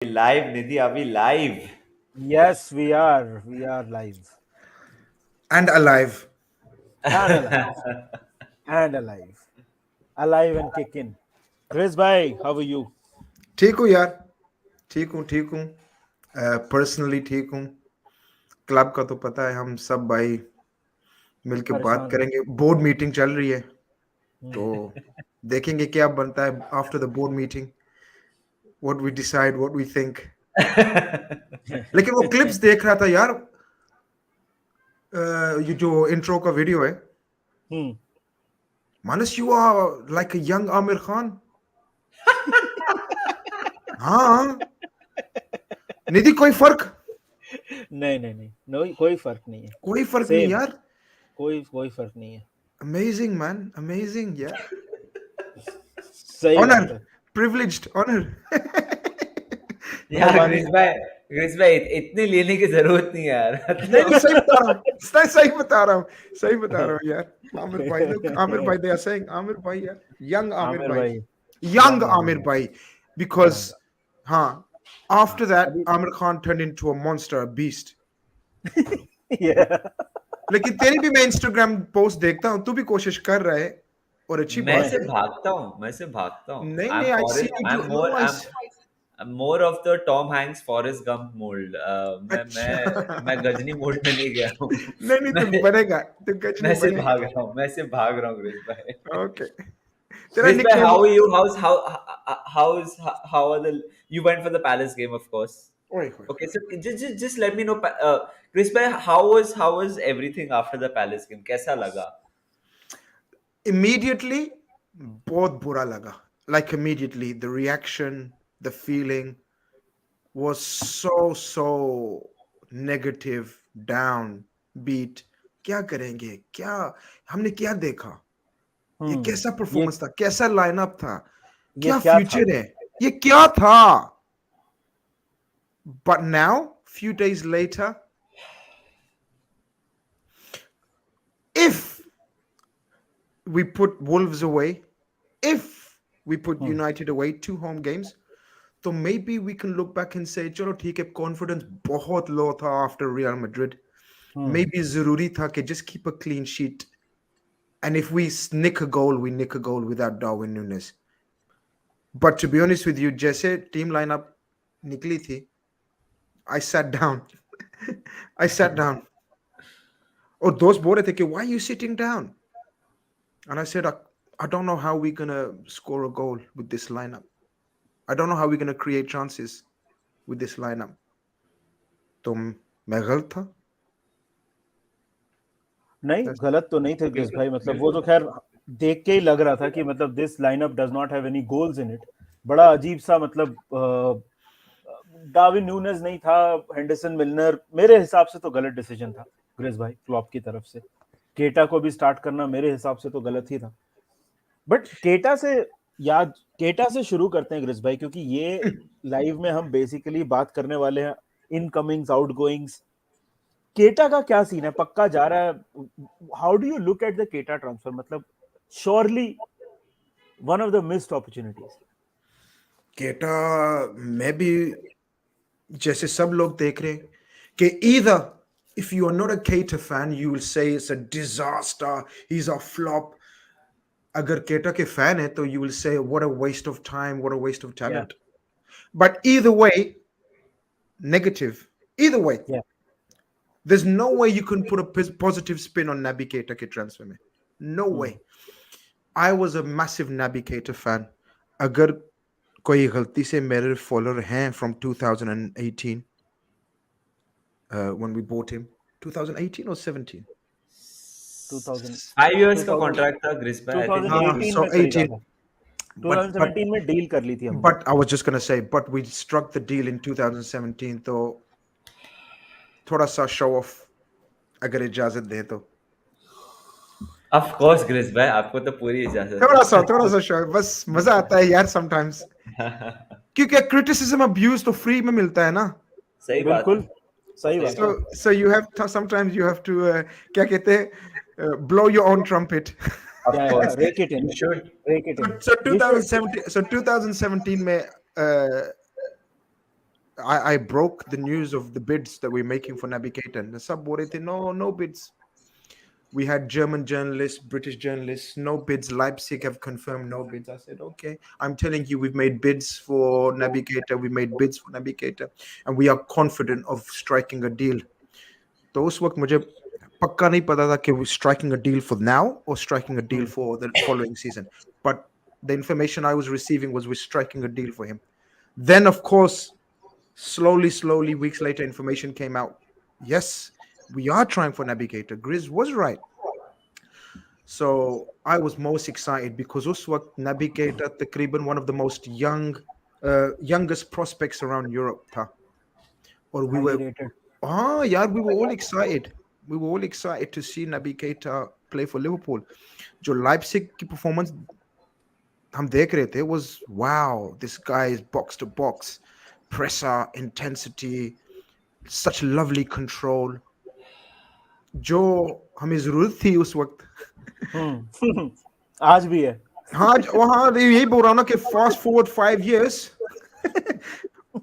Live, Nidhi, are we live? Yes, we are. We are live And alive. and alive and alive, alive and kicking. Chris, bhai, how are you? ठीक हूँ यार, ठीक हूँ personally ठीक हूँ। Club का तो पता है, हम सब भाई मिलके बात परेशान हो? करेंगे। बोर्ड मीटिंग चल रही है तो देखेंगे क्या बनता है after the board meeting, what we decide, what we think. लेकिन वो क्लिप्स देख रहा था यार, ये जो इंट्रो का वीडियो है, hmm Manas you are like a young Aamir Khan. हाँ निधि, कोई फर्क? नहीं, कोई फर्क नहीं है। कोई फर्क नहीं सेम, यार। कोई फर्क नहीं है। अमेजिंग मैन, अमेजिंग यार। सही ऑनर, बात है। Privileged honour. यार मेहरबानी। ग्रिस भाई इतनी लेने की जरूरत नहीं है यार। नहीं नहीं, सही बता रहा हूँ, सही बता रहा हूँ, सही बता रहा हूँ यार। आमिर भाई, look, आमिर भाई, they are saying आमिर भाई यार, young आमिर आमिर भाई, भाई, young यंग आमिर आमिर भाई, भाई, because यंग। हाँ, हाँ, after that अभी Amir Khan turned into a monster, a beast. yeah, लेकिन तेरी भी मैं इंस्टाग्राम पोस्ट देखता हूँ, तू भी कोशिश कर रहा है और अच्छी मैं बात से है। भागता हूँ, मैं से भागता हूँ। नहीं नहीं, I see you do, no, I'm more of the Tom Hanks Forrest Gump mold. मैं अच्छा। मैं गजनी मोड में नहीं गया हूँ। नहीं नहीं, तू बनेगा, तू कुछ मैं नहीं से बनेगा। भाग रहा हूँ, मैं से भाग रहा हूँ ग्रिस भाई। ओके, तेरा Chris, nickname. how are you? How are the? You went for the Palace game, of course. ओए होए Okay, so just let me know, Chris, how was everything after the Palace game? कैसा लगा? immediately, बहुत बुरा लगा। Like immediately, the reaction, the feeling was so negative, down, beat। क्या करेंगे, क्या हमने क्या देखा, ये कैसा ये परफॉर्मेंस था, कैसा लाइनअप था, ये क्या क्या था? फ्यूचर है, ये क्या था। But now, few days later, if we put Wolves away, if we put hmm United away, 2 home games, तो maybe we can look back and say चलो ठीक है, कॉन्फिडेंस बहुत लो था after Real Madrid, हम्म maybe जरूरी था कि just keep a clean sheet, and if we nick a goal, we nick a goal without Darwin Núñez. But to be honest with you, जैसे team lineup निकली थी, I sat down. I sat down. और दोस्त बोल रहे थे कि why are you sitting down? And I said, I don't know how we're gonna score a goal with this lineup. I don't know how we're gonna create chances with this lineup. तो मैं गलत था। नहीं, गलत तो नहीं थे grace बिल्कुल, भाई। मतलब वो तो बिल्कुल। खैर देख के ही लग रहा था कि मतलब this lineup does not have any goals in it. बड़ा अजीब सा, मतलब डार्विन न्यूनेस नहीं था, हेंडरसन मिलनर। मेरे हिसाब से तो गलत डिसीजन था ग्रेस भाई क्लॉप की तरफ से। केटा को भी स्टार्ट करना मेरे हिसाब से तो गलत ही था। बट केटा से शुरू करते हैं ग्रेस भाई, क्योंकि ये लाइव में हम बेसिकली बात करने वाले हैं इनकमिंग्स, आउटगोइंग्स। केटा का क्या सीन है? पक्का जा रहा है? How do you look at the केटा ट्रांसफर? मतलब surely one of the missed opportunities. केटा मैं भी जैसे सब लोग देख रहे हैं कि either if you are not a Keita fan, you will say it's a disaster, he's a flop. अगर केटा के फैन है तो you will say what a waste of time, what a waste of या talent. But either way, negative. Either way, या there's no way you can put a positive spin on Naby Keita के transfer में. No way. I was a massive Naby Keita fan. अगर कोई गलती से मेरे follower हैं from 2018, when we bought him, 2018 or 17? 2000 5 years का 2000 कॉन्ट्रैक्ट था ग्रिस भाई, आई थिंक। 2018 So में खरीदा 18, था। but 2017 में डील कर ली थी हमने। but I was just gonna say, but we struck the deal in 2017, तो थोड़ा सा show off अगर इजाजत दे तो। ऑफ कोर्स ग्रिस भाई, आपको तो पूरी इजाजत थोड़ा सा show, बस मजा आता है यार sometimes, है। क्योंकि criticism abuse तो free में मिलता है ना। सही बात है। बिल्कुल सही बात है। So you have to, sometimes you have to क्या कहते हैं, blow your own trumpet. Of या course rake it in, you should. Rake it in. So you should. 2017 में I broke the news of the bids that we're making for Navigator. And sub बोल रहे थे, no bids. We had German journalists, British journalists, no bids. Leipzig have confirmed no bids. I said, okay, I'm telling you, we've made bids for Navigator. We made bids for Navigator, and we are confident of striking a deal. तो उस वक्त मुझे पक्का नहीं पता था कि we're striking a deal for now or striking a deal for the following season. But the information I was receiving was we're striking a deal for him. Then, of course, slowly, weeks later, information came out. Yes, we are trying for Navigator. Grizz was right. So I was most excited because उस वक्त Navigator तकरीबन one of the most youngest prospects around Europe था. Or we were, Highly rated. yeah, we were all excited. We were all excited to see Navigator play for Liverpool. जो Leipzig की performance हम देख रहे थे was wow, this guy is box to box, presser, intensity, such lovely control. जो हमें जरूरत थी उस वक्त. आज भी है. हाँ वहाँ यही बोल रहा हूँ ना कि fast forward 5 years.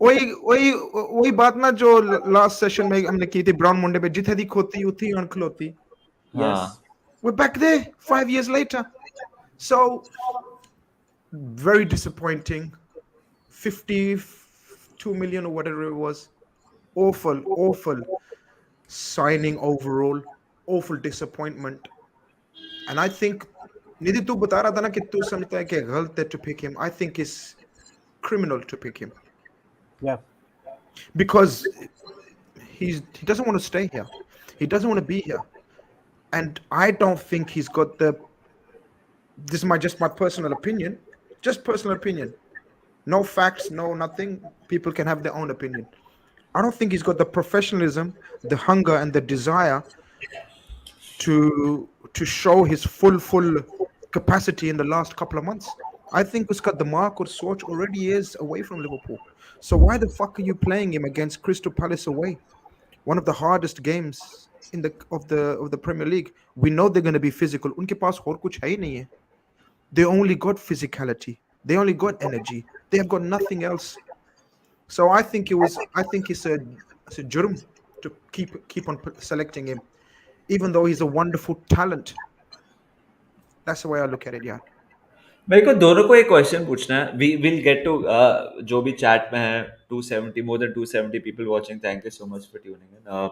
वही बात ना जो लास्ट सेशन में हमने की थी ब्राउन मंडे पे, जिथे दी खोती उठी अनखलोती. Yes. We're back there 5 years later. So very disappointing. 52 million or whatever it was. Awful signing overall. Awful disappointment. And I think Nidhi tu bata raha tha na ki tu samjhta hai ki galat hai to pick him. I think it's criminal to pick him. Yeah. Because he doesn't want to stay here. He doesn't want to be here. And I don't think he's got the, this is just my personal opinion, just personal opinion. No facts, no nothing. People can have their own opinion. I don't think he's got the professionalism, the hunger and the desire to show his full capacity in the last couple of months. I think uska damag or soch already is away from Liverpool. So why the fuck are you playing him against Crystal Palace away? One of the hardest games in of the Premier League. We know they're going to be physical. Unke paas aur kuch hai nahi hai. They only got physicality. They only got energy. They have got nothing else. So I think it's a jurm to keep on selecting him, even though he's a wonderful talent. That's the way I look at it. Yeah. मेरे को दोनों को एक question पूछना है. We will get to जो भी chat में है. 270 more than 270 people watching. Thank you so much for tuning in.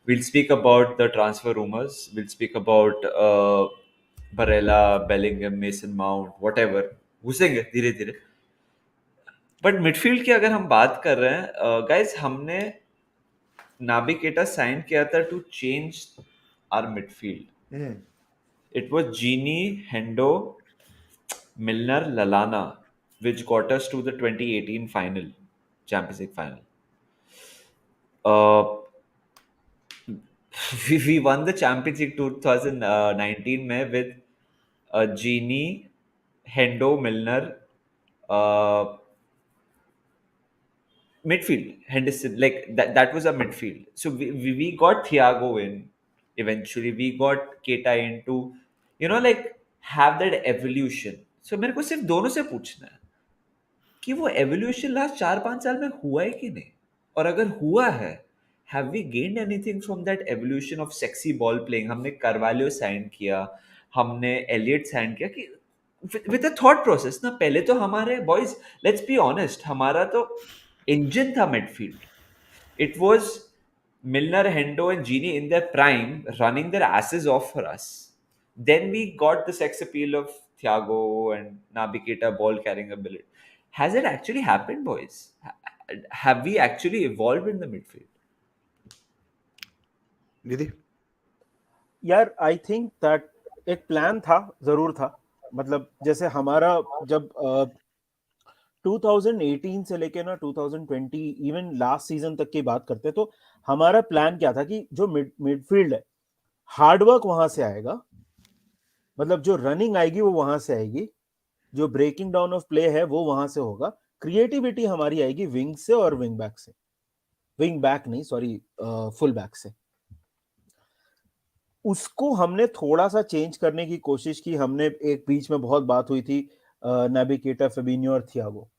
We'll speak about the transfer rumors. We'll speak about Barella, Bellingham, Mason Mount, whatever. घुसेंगे धीरे धीरे. But midfield की अगर हम बात कर रहे हैं गाइस, हमने नाबी केटा साइन किया था to change our midfield. It was Gini, Hendo, Milner, Lallana, which got us to the 2018 final, Champions League final. We won the Champions League 2019 में with Gini, Hendo, Milner, midfield, Henderson, like that was a midfield. So we got Thiago in. Eventually we got Keita in to, like have that evolution. So मेरे को सिर्फ दोनों से पूछना है कि वो एवोल्यूशन लास्ट 4-5 साल में हुआ है कि नहीं, और अगर हुआ है, have we gained anything from that evolution of sexy ball playing. हमने कार्वालियो साइन किया, हमने एलियट साइन किया कि विद अ थॉट प्रोसेस ना. पहले तो हमारे बॉयज, लेट्स बी ऑनेस्ट, हमारा तो इंजन था midfield. It was Milner, Hendo, and Gini in their prime, running their asses off for us. Then we got the sex appeal of Thiago and Naby Keita ball carrying ability. Has it actually happened, boys? Have we actually evolved in the midfield? Nidhi? यार I think that एक plan था, जरूर था. मतलब जैसे हमारा जब 2018 से लेके ना 2020 इवन लास्ट सीजन तक की बात करते तो हमारा प्लान क्या था कि जो मिडफील्ड है, हार्डवर्क वहां से आएगा. मतलब जो रनिंग आएगी वो वहां से आएगी, जो ब्रेकिंग डाउन ऑफ प्ले है वो वहां से होगा. क्रिएटिविटी हमारी आएगी विंग से और विंग बैक से. विंग बैक नहीं, सॉरी, फुल बैक से. उसको हमने थोड़ा सा चेंज करने की कोशिश की. हमने एक बीच में बहुत बात हुई थी नाबी केटा, फेबिन्यो और थियागो.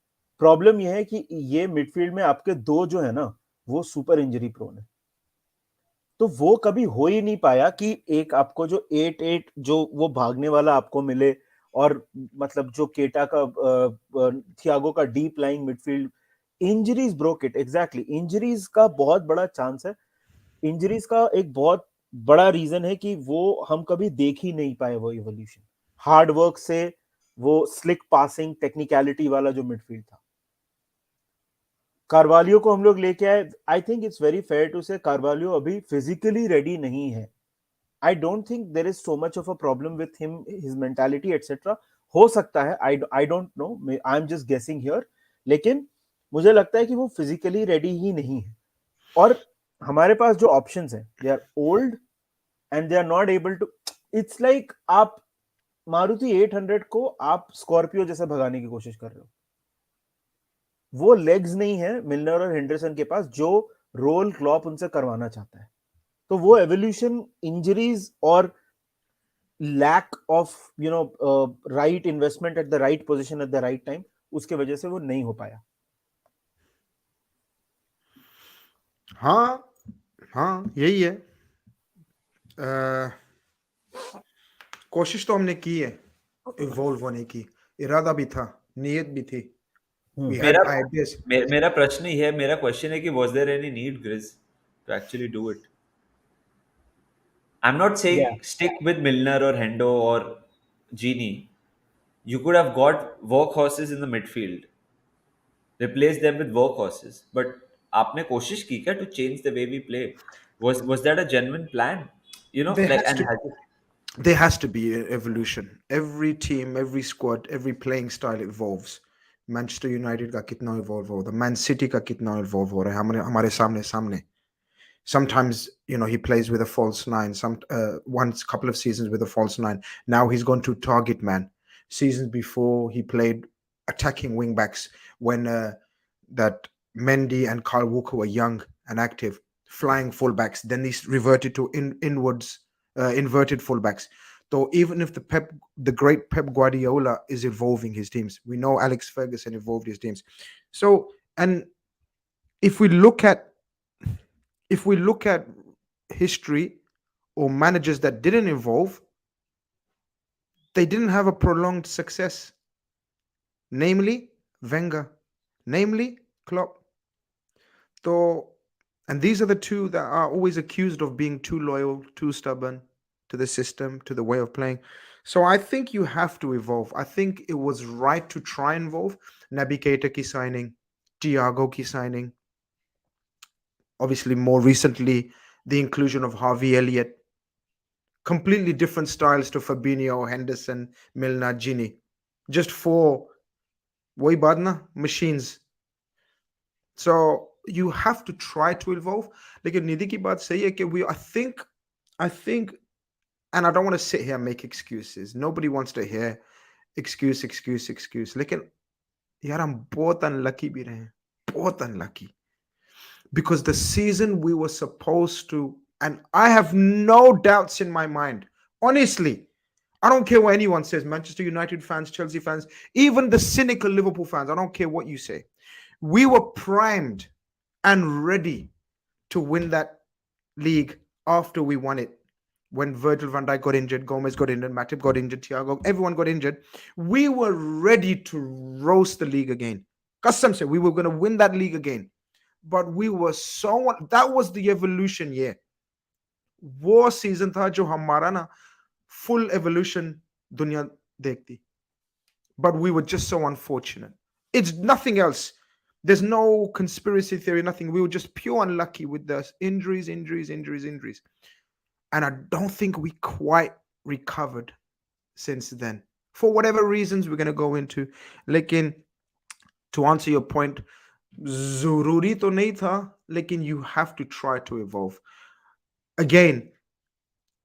प्रॉब्लम ये है कि ये मिडफील्ड में आपके दो जो है ना वो सुपर इंजरी प्रोन है, तो वो कभी हो ही नहीं पाया कि एक आपको जो 8-8 जो वो भागने वाला आपको मिले, और मतलब जो केटा का थियागो का deep lying midfield, injuries broke it exactly. Injuries का बहुत बड़ा चांस है, इंजरीज का एक बहुत बड़ा रीजन है कि वो हम कभी देख ही नहीं पाए वो इवोल्यूशन हार्ड वर्क से, वो स्लिक पासिंग टेक्निकलिटी वाला जो मिडफील्ड था। कार्वालियो को हम लोग लेके आए, I think it's very fair to say Carvalho अभी फिजिकली रेडी नहीं है। I don't think there is so much of a problem with him, his mentality etcetera. हो सकता है, I don't know, I am just guessing here, लेकिन मुझे लगता है कि वो फिजिकली रेडी ही नहीं है। और हमारे पास जो ऑप्शंस हैं they are old and they are not able to, it's like आप मारुति 800 को आप स्कॉर्पियो जैसे भगाने की कोशिश कर रहे हो। वो लेग्स नहीं है मिलनर और हेंडरसन के पास जो रोल क्लॉप उनसे करवाना चाहता है। तो वो एवोल्यूशन इंजरीज और lack of right investment at the right position at the right time, उसके वजह से वो नहीं हो पाया। हाँ हाँ यही है। अ, कोशिश तो हमने की है इवॉल्व होने की, इरादा भी था, नीयत भी थी, वी मेरा हैड आइडियाज। मेरा प्रश्न ही है, मेरा क्वेश्चन है कि was there any need Grizz to actually do it? I am not yeah saying stick with Milner और हेंडो और जीनी. You could have got workhorses in the midfield, replace them with workhorses. But आपने कोशिश की क्या to change the way we play? Was that a genuine plan? You know, There like, has and to has it, there has to be an evolution. Every team, every squad, every playing style evolves. Manchester United का कितना evolve हो रहा है, Man City का कितना evolve हो रहा है हमारे हमारे सामने सामने. Sometimes he plays with a false nine. Once couple of seasons with a false nine. Now he's gone to target man. Seasons before he played attacking wing backs when that Mendy and Carl Walker were young and active, flying fullbacks. Then he's reverted to inwards inverted fullbacks. So even if the great Pep Guardiola is evolving his teams, we know Alex Ferguson evolved his teams. So and if we look at if we look at history or managers that didn't evolve, they didn't have a prolonged success. Namely, Wenger, namely Klopp. So, and these are the two that are always accused of being too loyal, too stubborn to the system, to the way of playing. So I think you have to evolve. I think it was right to try and evolve. Naby Keita ki signing, Thiago ki signing. Obviously, more recently, the inclusion of Harvey Elliott. Completely different styles to Fabinho, Henderson, Milner, Gini. Just four वही बात ना machines. So you have to try to evolve. लेकिन निधि की बात सही है कि I think and I don't want to sit here and make excuses. Nobody wants to hear excuse. लेकिन यार हम बहुत unlucky भी रहे हैं, बहुत unlucky. Because the season we were supposed to, and I have no doubts in my mind, honestly, I don't care what anyone says, Manchester United fans, Chelsea fans, even the cynical Liverpool fans, I don't care what you say. We were primed and ready to win that league after we won it. When Virgil van Dijk got injured, Gomez got injured, Matip got injured, Thiago, everyone got injured. We were ready to roast the league again. Custom said we were going to win that league again. But we were that was the evolution year. War season tha jo hamara na full evolution dunya dekhti. But we were just so unfortunate. It's nothing else. There's no conspiracy theory, nothing. We were just pure unlucky with the injuries. And I don't think we quite recovered since then. For whatever reasons we're going to go into. Lekin, to answer your point, Zururi to nahi tha, lekin you have to try to evolve. Again,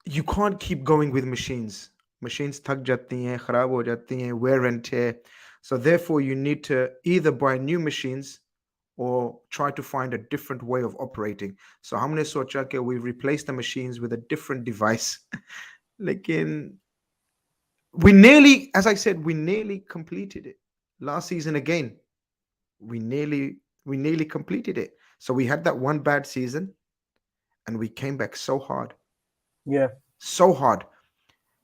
you can't keep going with machines. Machines thak jati hain, kharab ho jati hain, wear and tear. So therefore, you need to either buy new machines or try to find a different way of operating. So हमने सोचा कि we replace the machines with a different device. लेकिन we nearly, as I said, we nearly completed it last season again. we nearly completed it. So we had that one bad season, and we came back so hard, Yeah. so hard.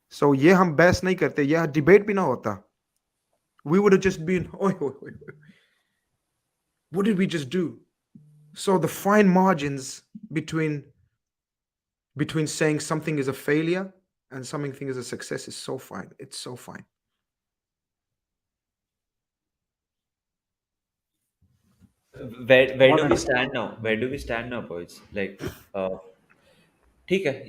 So ये हम बहस नहीं करते, यह debate भी ना होता. We would have just been, what did we just do? So the fine margins between saying something is a failure and something is a success is so fine. It's so fine. Where do we Honest. stand now? Where do we stand now, boys? Like, ठीक है,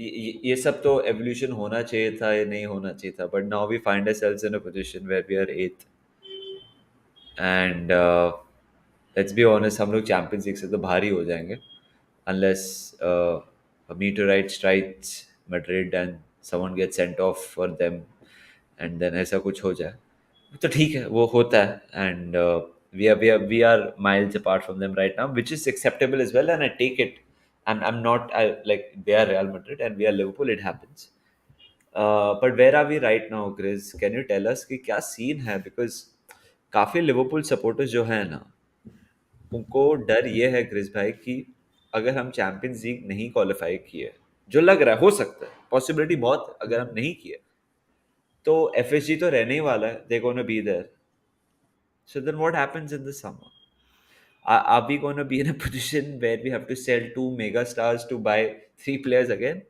ये सब तो evolution होना चाहिए था या नहीं होना चाहिए था, but now we find ourselves in a position where we are eighth, and let's be honest, हम लोग चैंपियंस लीग से तो बाहर ही हो जाएंगे unless a meteorite strikes Madrid and someone gets sent off for them, and then ऐसा कुछ हो जाए तो ठीक है, वो होता है, and we are miles apart from them right now, which is acceptable as well, and I take it. I'm not like they are Real Madrid and we are Liverpool. It happens. But where are we right now, Grizz? Can you tell us कि क्या scene है? Because काफी Liverpool supporters जो है ना, उनको डर ये है ग्रिज भाई कि अगर हम चैंपियंस लीग नहीं क्वालिफाई किए, जो लग रहा है, हो सकता है, पॉसिबिलिटी बहुत है, अगर हम नहीं किए तो एफएसजी तो रहने ही वाला है, they gonna be there. So then what happens in the summer? Are we going to be in a position where we have to sell two mega stars to buy three players again?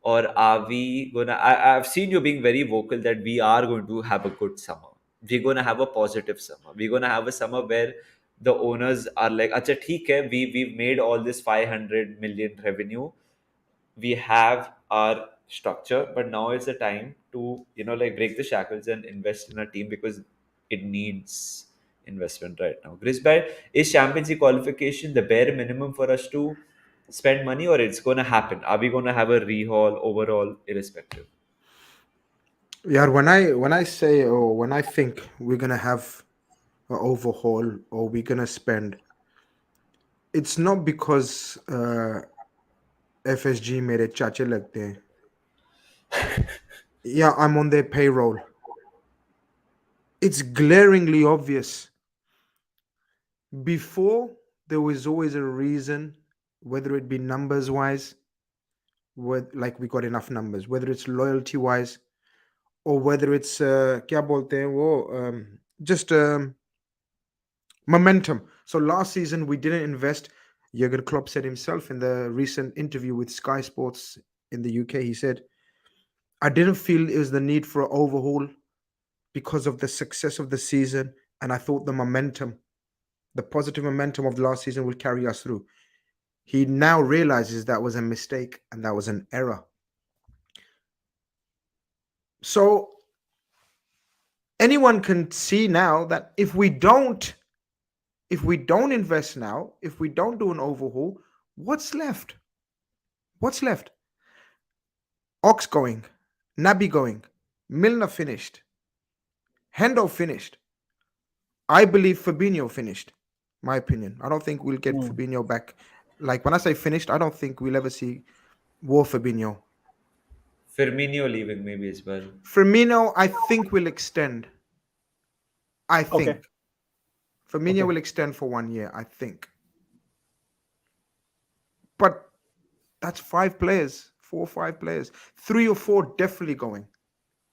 Or are we going to... I've seen you being very vocal that we are going to have a good summer. We're going to have a positive summer. We're going to have a summer where the owners are like, Acha, theek hai, we've made all this 500 million revenue. We have our structure, but now is the time to, like, break the shackles and invest in our team because it needs investment right now. Grisby, is Champions League qualification the bare minimum for us to spend money, or it's going to happen? Are we going to have a rehaul overall, irrespective? Yeah, when I say, or when I think we're gonna have an overhaul or we're gonna spend, it's not because FSG मेरे चाचे लगते हैं. Yeah, I'm on their payroll. It's glaringly obvious. Before, there was always a reason, whether it be numbers wise, like we got enough numbers, whether it's loyalty wise, or whether it's क्या बोलते हैं वो, just momentum. So last season we didn't invest. Jurgen Klopp said himself in the recent interview with Sky Sports in the UK, he said, I didn't feel it was the need for an overhaul because of the success of the season, and I thought the positive momentum of the last season will carry us through. He now realizes that was a mistake and that was an error. So anyone can see now that if we don't invest now, if we don't do an overhaul, what's left? What's left? Ox going, Naby going, Milner finished, Hendo finished. I believe Fabinho finished. My opinion. I don't think we'll get Fabinho back. Like when I say finished, I don't think we'll ever see War Fabinho. Firmino leaving maybe as well. Firmino, I think will extend. I think. Okay. Firmino Okay. will extend for 1 year, I think. But that's 5 players, 4 or 5 players. 3 or 4 definitely going.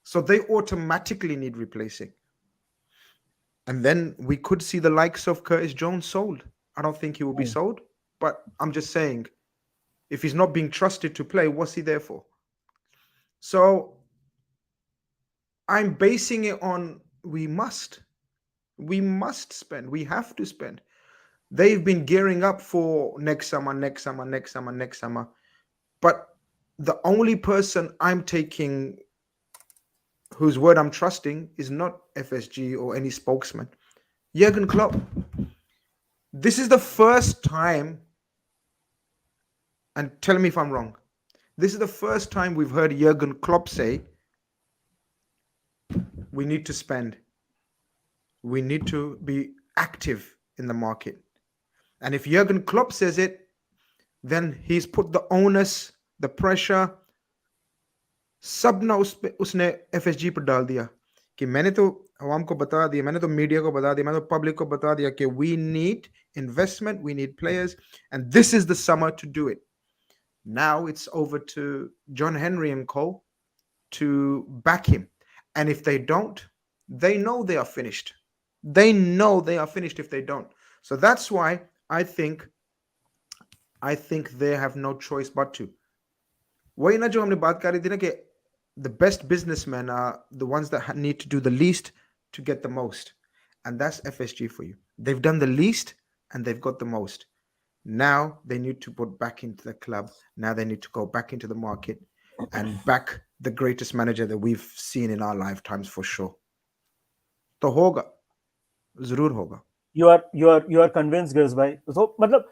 So they automatically need replacing. And then we could see the likes of Curtis Jones sold. I don't think he will be sold, but I'm just saying, if he's not being trusted to play, what's he there for? So I'm basing it on we must spend. We have to spend. They've been gearing up for next summer. But the only person I'm taking, whose word I'm trusting, is not FSG or any spokesman. Jurgen Klopp. This is the first time, and tell me if I'm wrong, this is the first time we've heard Jurgen Klopp say, we need to spend. We need to be active in the market. And if Jurgen Klopp says it, then he's put the onus, the pressure, सब ना उसने FSG पर डाल दिया कि मैंने तो आवाम को बता दिया, मैंने तो मीडिया को बता दिया, मैंने तो पब्लिक को बता दिया कि we need investment, we need players, and this is the summer to do it. Now it's over to John Henry and Co. to back him. And if they don't, they know they are finished. They know they are finished if they don't. So that's why I think they have no choice but to. वही ना जो हमने बात कर रही थी ना कि the best businessmen are the ones that need to do the least to get the most. And that's FSG for you. They've done the least and they've got the most. Now they need to put back into the club. Now they need to go back into the market and back the greatest manager that we've seen in our lifetimes for sure. तो होगा, जरूर होगा. You are convinced, Grizz भाई. So मतलब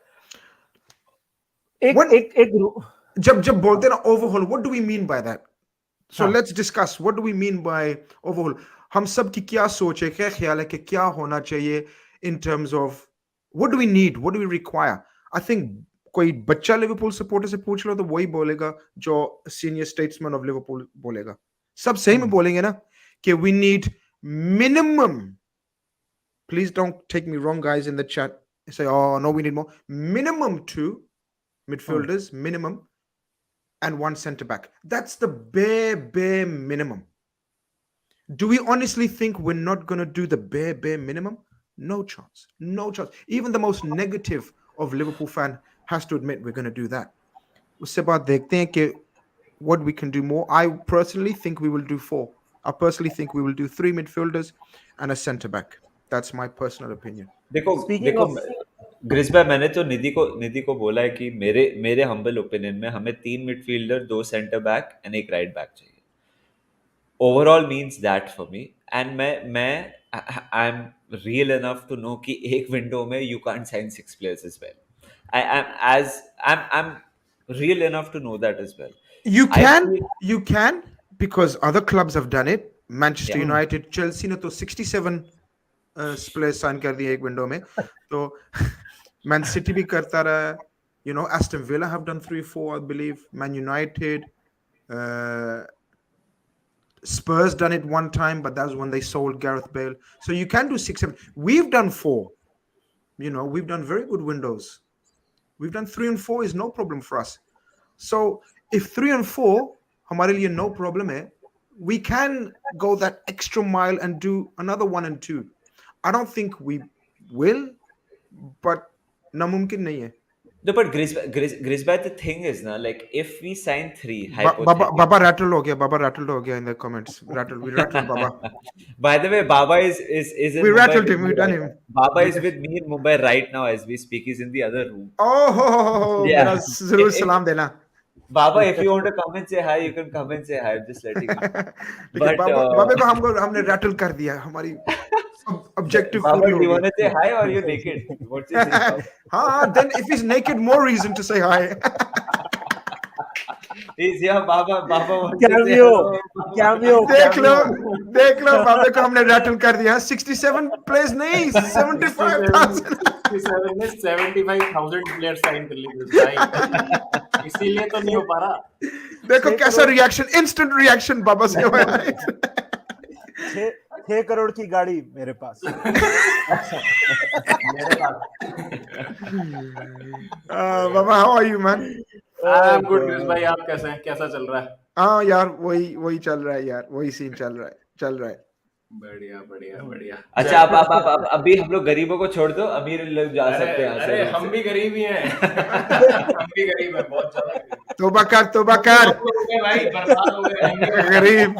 एक जब बोलते ना overhaul, what do we mean by that? So let's discuss, what do we mean by overhaul? हम सब की क्या सोच है, क्या ख्याल है कि क्या होना चाहिए in terms of what do we need, what do we require? I think कोई बच्चा लिवरपूल सपोर्टर से पूछ लो तो वही बोलेगा जो सीनियर स्टेट्समैन ऑफ लिवरपूल बोलेगा. सब सही में बोलेंगे ना कि we need minimum. Please don't take me wrong, guys, in the chat. Say, oh no, we need more. Minimum 2 midfielders, minimum, and 1 centre back. That's the bare minimum. Do we honestly think we're not going to do the bare minimum? No chance. No chance. Even the most negative of Liverpool fan has to admit we're going to do that. उससे बाद देखते हैं कि what we can do more. I personally think we will do 4. I personally think we will do 3 midfielders and a centre back. That's my personal opinion. देखो grease भाई, मैंने तो निधि को बोला है कि मेरे हम्बल ओपिनियन में हमें 3 midfielder, 2 centre back and 1 right back चाहिए. Overall means that for me. And मैं I am real enough to know कि एक विंडो में you can't sign 6 players as well. I'm real enough to know that as well. You can because other clubs have done it. Manchester United, Chelsea ने तो 67 players sign कर दिए एक window में. तो Man City भी करता रहा. You know, Aston Villa have done 3-4, I believe. Man United, Spurs done it one time, but that was when they sold Gareth Bale. So you can do 6-7. We've done 4. You know, we've done very good windows. We've done 3 and 4 is no problem for us. So if 3 and 4, हमारे लिए no problem है, we can go that extra mile and do another 1 and 2. I don't think we will, but नामुमकिन नहीं है. No, but Grisby, the thing is now, like, if we sign 3, Baba rattled हो गया in the comments. We rattled Baba. By the way, Baba is in we Mumbai rattled him. We done him. Baba is with me in Mumbai right now as we speak. He's in the other room. Oh, yeah. मेरा जरूर सलाम देना. Baba, if you want to come and say hi, you can come and say hi. I'm just letting you know. But Baba को हमने rattle कर दिया. हमारी objective. Baba, do you want to say hi or you're naked? What's your thing? Then if he's naked, more reason to say hi. He's here, Baba wants cameo. देख लो बाबा को हमने rattle कर दिया. 67 players नहीं, 75,000. 75,000 players sign कर लिए भाई. इसीलिए तो नहीं हो पा रहा. देखो कैसा reaction, instant reaction बाबा से हुआ है. 6 करोड़ की गाड़ी मेरे पास. बाबा, how are you, man? I'm good, Grizz भाई. आप कैसे हैं? कैसा चल रहा है? हाँ यार, वही चल रहा है यार, वही सीन चल रहा है. बढ़िया. अच्छा, आप अभी हम लोग गरीबों को छोड़ दो, अमीर लोग जा सकते हैं. अरे हम भी गरीब ही हैं. हम भी गरीब हैं, बहुत ज्यादा. तौबा कर भाई, बर्बाद हो गए. गरीब.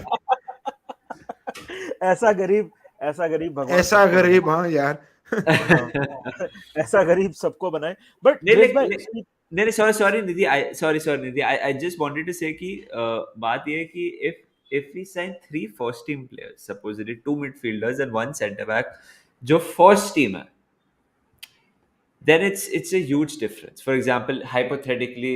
ऐसा गरीब भगवान. ऐसा गरीब, हाँ यार. ऐसा गरीब सबको बनाए. बट नहीं, sorry Nidhi, I just wanted to say कि बात ये है कि if we sign 3 first team players, supposedly 2 midfielders and 1 centre back, जो first team है, then it's a huge difference. For example, hypothetically,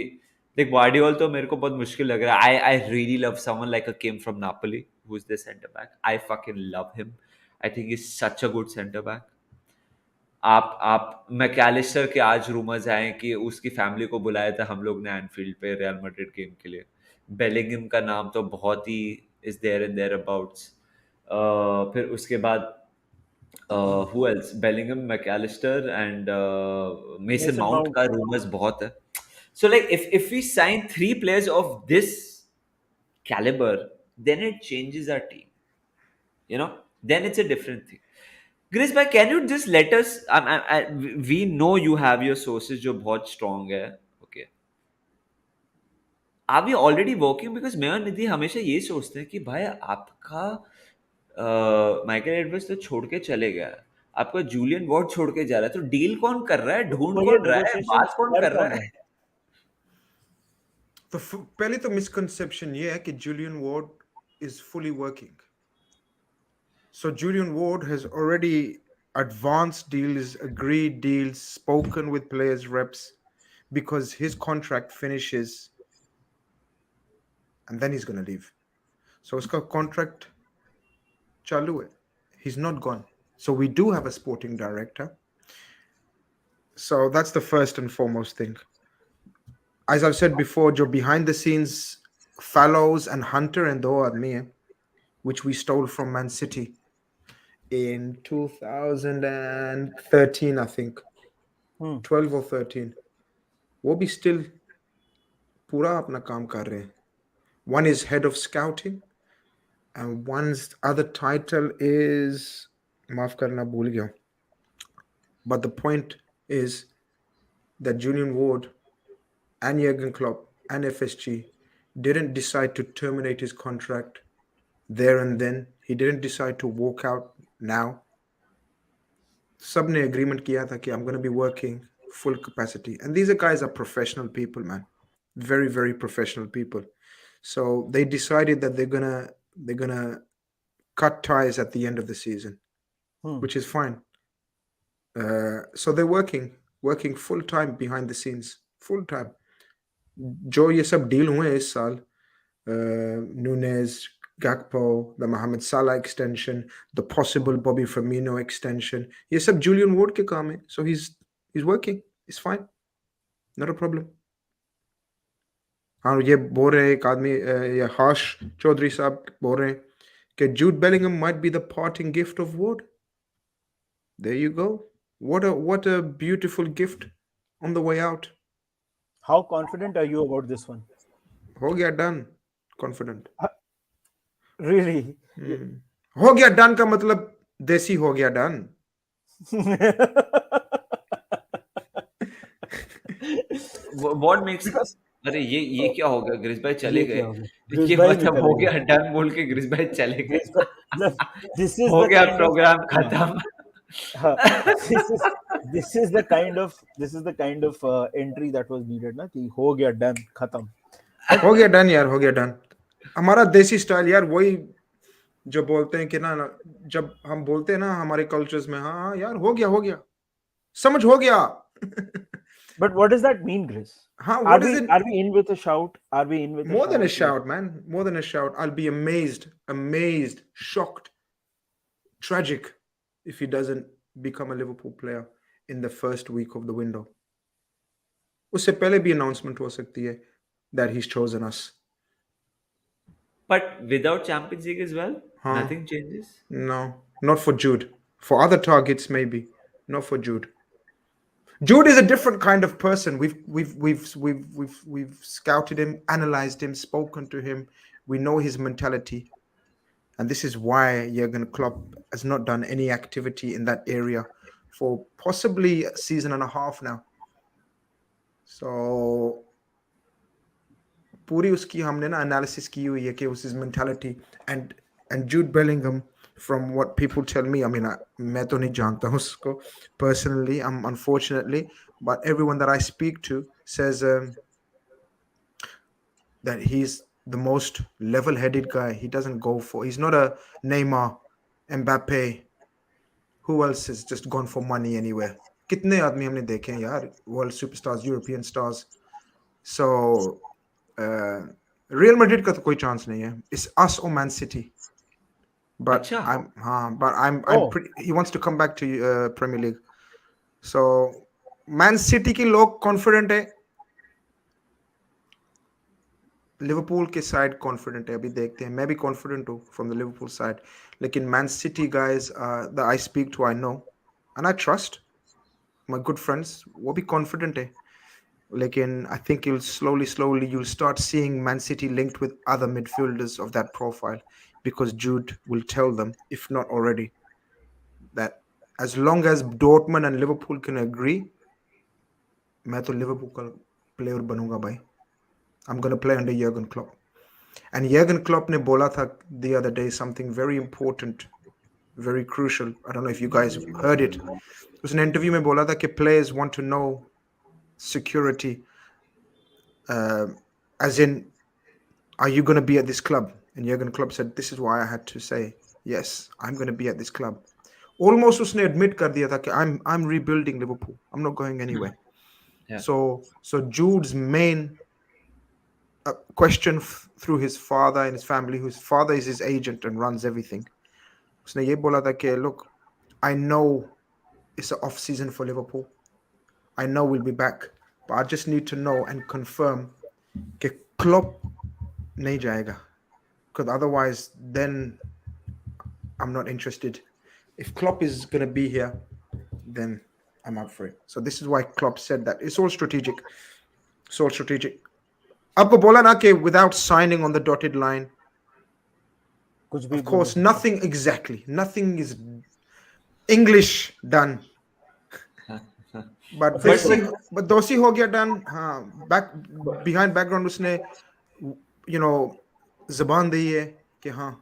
like Guardiola तो मेरे को बहुत मुश्किल लग रहा है. I really love someone like a Kim from Napoli, who's the centre back. I fucking love him. I think he's such a good centre back. आप मैकैलिस्टर के आज रूमर्स आए कि उसकी फैमिली को बुलाया था हम लोग ने एनफील्ड पे रियल मैड्रिड गेम के लिए. बेलिंगम का नाम तो बहुत ही is there and thereabouts. फिर उसके बाद who else? Bellingham, McAllister, and Mason Mason Mount Mount. का rumors बहुत है. So like if we sign three players of this caliber, then it changes our team. You know, then it's a different thing. Grizz bhai, can you just let us? We know you have your sources जो बहुत strong है. Okay. Are we already working? Because मैं और निधि हमेशा ये सोचते हैं कि भाई आपका माइकल एडवर्ड्स तो छोड़ के चले गया, आपका जूलियन वॉर्ड छोड़ के जा रहा है, तो डील कौन कर रहा है, तो ढूंढ वही कौन रहा है, नेगोशिएशंस बात कौन कर कर कौन रहा रहा है? है? तो पहले तो मिसकंसेप्शन ये है कि Julian Ward is fully working. So Julian Ward has already advanced deals, agreed deals, spoken with players reps because his contract finishes and then he's going to leave. So his contract chalu hai. He's not gone. So we do have a sporting director. So that's the first and foremost thing. As I've said before, Joe, behind the scenes Fallows and Hunter and Do Admi, which we stole from Man City in 2013, I think. 12 or 13. वो भी still पूरा अपना काम कर रहे हैं. One is head of scouting and one's other title is माफ करना भूल गया. But the point is that Julian Ward and Jurgen Klopp and FSG didn't decide to terminate his contract there and then. He didn't decide to walk out now. सबने agreement किया था कि I'm going to be working full capacity. And these guys are professional people, man. Very, very professional people. So they decided that they're gonna cut ties at the end of the season, which is fine. So they're working full time behind the scenes, full time. जो ये सब deal हुए इस साल, Nunes, Gakpo, the Mohamed Salah extension, the possible Bobby Firmino extension. ये सब Julian Ward के काम है. So he's working. It's fine. Not a problem. हाँ ये बोल रहे हैं एक आदमी ये हाश चौधरी साहब बोल रहे हैं कि Jude Bellingham might be the parting gift of Ward. There you go. What a beautiful gift on the way out. How confident are you about this one? हो गया done. Confident. Really? हो गया done का मतलब देसी हो गया done. What makes अरे ये क्या हो गया, ग्रिस भाई चले गए, ग्रिज ये भाई मतलब निकल हो गए. गया डन बोल के ग्रिस भाई चले गए, This is हो the गया kind of प्रोग्राम खत्म. this is the kind of entry that was needed ना कि हो गया done खत्म. हो गया done यार, हो गया done. हमारा देसी स्टाइल यार वही जो बोलते हैं कि ना जब हम बोलते हैं ना हमारे कल्चर्स में हाँ यार हो गया समझ हो गया. But what does that mean, Grizz? Huh, Are we in with a shout? Are we in with more a than a shout? shout, man? More than a shout. I'll be amazed, shocked, tragic if he doesn't become a Liverpool player in the first week of the window. उससे पहले भी announcement हो सकती है that he's chosen us. But without Champions League as well, nothing changes. No, not for Jude. For other targets, maybe. Not for Jude. Jude is a different kind of person. We've scouted him, analyzed him, spoken to him. We know his mentality, and this is why Jurgen Klopp has not done any activity in that area for possibly a season and a half now. So, पूरी उसकी हमने ना analysis की हुई है कि his mentality and Jude Bellingham. From what people tell me, I mean, मैं तो नहीं जानता हूँ उसको personally, unfortunately, but everyone that I speak to says that he's the most level-headed guy. He doesn't go for. He's not a Neymar, Mbappe. Who else has just gone for money anywhere? कितने आदमी हमने देखे हैं यार, world superstars, European stars. So Real Madrid का तो कोई chance नहीं है. It's us or Man City. But I'm pretty, he wants to come back to Premier League. So Man City की लोग confident है. लिवरपूल के साइड कॉन्फिडेंट है, अभी देखते हैं. मैं भी कॉन्फिडेंट हूँ फ्रॉम द लिवरपूल साइड, लेकिन Man City guys the I speak to, I know and I trust my good friends, वो भी कॉन्फिडेंट है. लेकिन I think you'll start seeing Man City linked with other midfielders of that profile, because Jude will tell them, if not already, that as long as Dortmund and Liverpool can agree, मैं तो Liverpool का player बनूंगा भाई. I'm gonna play under Jurgen Klopp. And Jurgen Klopp ने बोला था the other day something very important, very crucial. I don't know if you guys heard it. उसने interview में बोला था कि players want to know security, as in, are you going to be at this club? And Jurgen Klopp said, this is why I had to say, yes, I'm going to be at this club. Almost उसने admit कर दिया था कि I'm rebuilding Liverpool. I'm not going anywhere. Yeah. So Jude's main question through his father and his family, whose father is his agent and runs everything. उसने ये बोला था कि look, I know it's an off season for Liverpool. I know we'll be back, but I just need to know and confirm कि Klopp नहीं जाएगा. Because otherwise, then I'm not interested. If Klopp is going to be here, then I'm up for it. So this is why Klopp said that. It's all strategic. It's all strategic. आपको बोला ना कि without signing on the dotted line, कुछ भी of course, nothing exactly. Nothing is English done. But दोषी हो गया done. हाँ, back behind background उसने, you know, ज़बान दी है कि हाँ,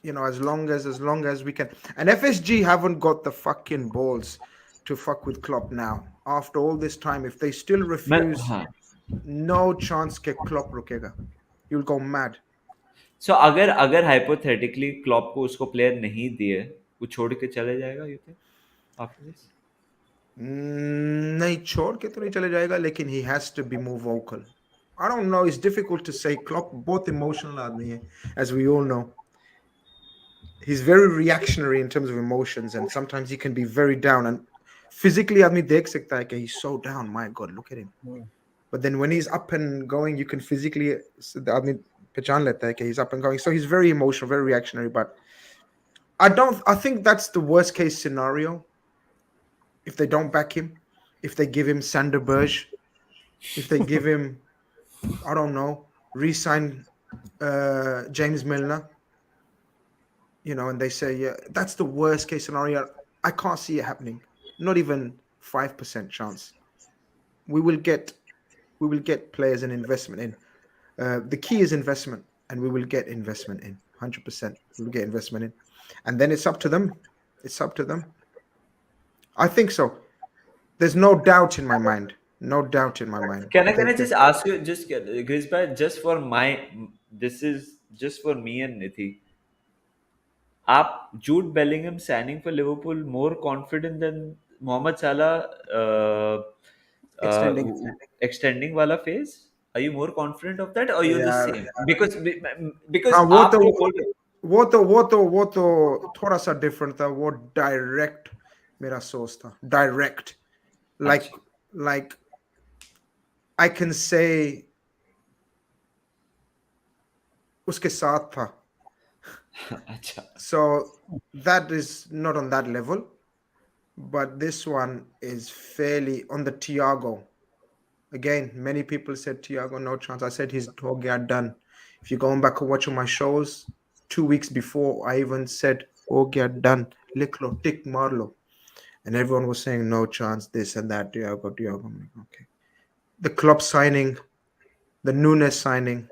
you know, as long as we can. And FSG haven't got the fucking balls to fuck with Klopp now. After all this time, if they still refuse, no chance के Klopp रुकेगा. You'll go mad. So अगर hypothetically Klopp को उसको player नहीं दिए, वो छोड़ के चले जाएगा, you think after this? नहीं छोड़ के तो नहीं चले जाएगा, लेकिन he has to be more vocal. I don't know, it's difficult to say. Klopp बहुत emotional आदमी है, as we all know. He's very reactionary in terms of emotions, and sometimes he can be very down, and physically आदमी देख सकता है कि he's so down. My God, look at him. But then when he's up and going, you can physically आदमी पहचान लेता है कि he's up and going. So he's very emotional, very reactionary. But I think that's the worst case scenario. If they don't back him, if they give him Sander Berge, if they give him, I don't know, re-sign James Milner, you know, and they say, yeah, that's the worst case scenario. I can't see it happening. Not even 5% chance. We will get players and investment in. The key is investment, and we will get investment in 100%. We will get investment in, and then it's up to them. It's up to them. I think so. There's no doubt in my mind. No doubt in my mind. Can I just ask you, just Grizz, just for this is just for me and Nithi. आप Jude Bellingham signing for Liverpool more confident than Mohamed Salah extending वाला phase? Are you more confident of that, or you're the same? Because आप जो बोल रहे वो तो थोड़ा सा different था. वो direct मेरा source था. Direct. Like I can say उसके साथ था. So that is not on that level, but this one is fairly on the Thiago. Again, many people said Thiago, no chance. I said he's done. If you're going back and watching my shows, 2 weeks before, I even said, done. Liklo, tick Marlo. And everyone was saying, no chance, this and that. Thiago. I'm like, okay. The Klopp signing, the Nunes signing.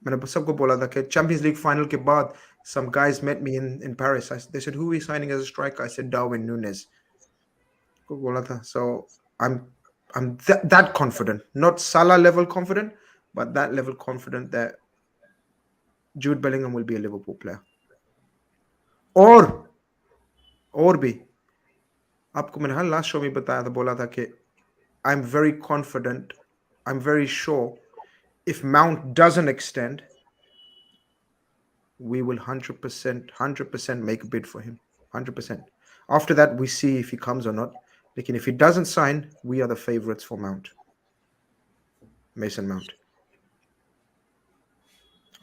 मैंने सबको बोला था कि Champions League final के बाद, some guys met me in Paris. They said, who are we signing as a striker? I said, Darwin Nunes. बोला था. So I'm that confident, not Salah level confident, but that level confident that Jude Bellingham will be a Liverpool player. और भी आपको मैंने last show में बताया था, बोला था कि I'm very confident, I'm very sure if Mount doesn't extend, we will 100% make a bid for him. 100%. After that, we see if he comes or not. Like, if he doesn't sign, we are the favorites for Mount. Mason Mount.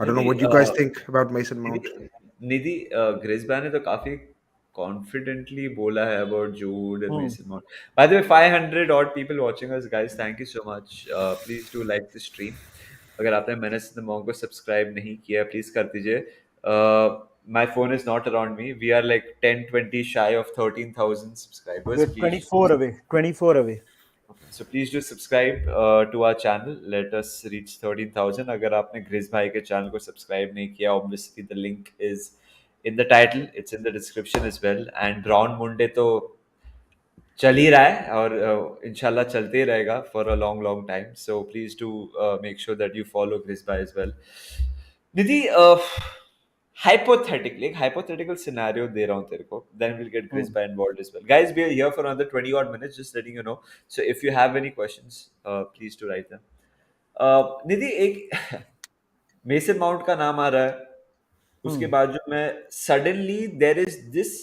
I don't know Nidhi what you guys think about Mason Mount. Nidhi Nidhi Gris बैन ने तो काफी confidently बोला है about Jude and hmm Mason Mount. By the way, 500 odd people watching us, guys. Thank you so much. Please do like the stream. अगर आपने Menace in the Monk को subscribe नहीं किया, please कर दीजिए. My phone is not around me. We are like 10-20 shy of 13,000 subscribers. we're Please 24 away 24 away Okay, so please do subscribe to our channel. Let us reach 13,000. अगर आपने ग्रिज भाई के channel को सब्सक्राइब नहीं किया, obviously the link is in the title. It's in the description as well. And Brown Monday तो चल ही रहा है और इंशाल्लाह चलते ही रहेगा for a long long time. So please do make sure that you follow Grizz भाई as well. निधि hypothetically एक hypothetical scenario दे रहा हूँ तेरे को. Then we'll get Grizz हम्म भाई involved as well. Guys, we are here for another 20 odd minutes. Just letting you know. So if you have any questions, please do write them. निधि एक mason mount का नाम आ रहा है. उसके हम्म बाजू में suddenly there is this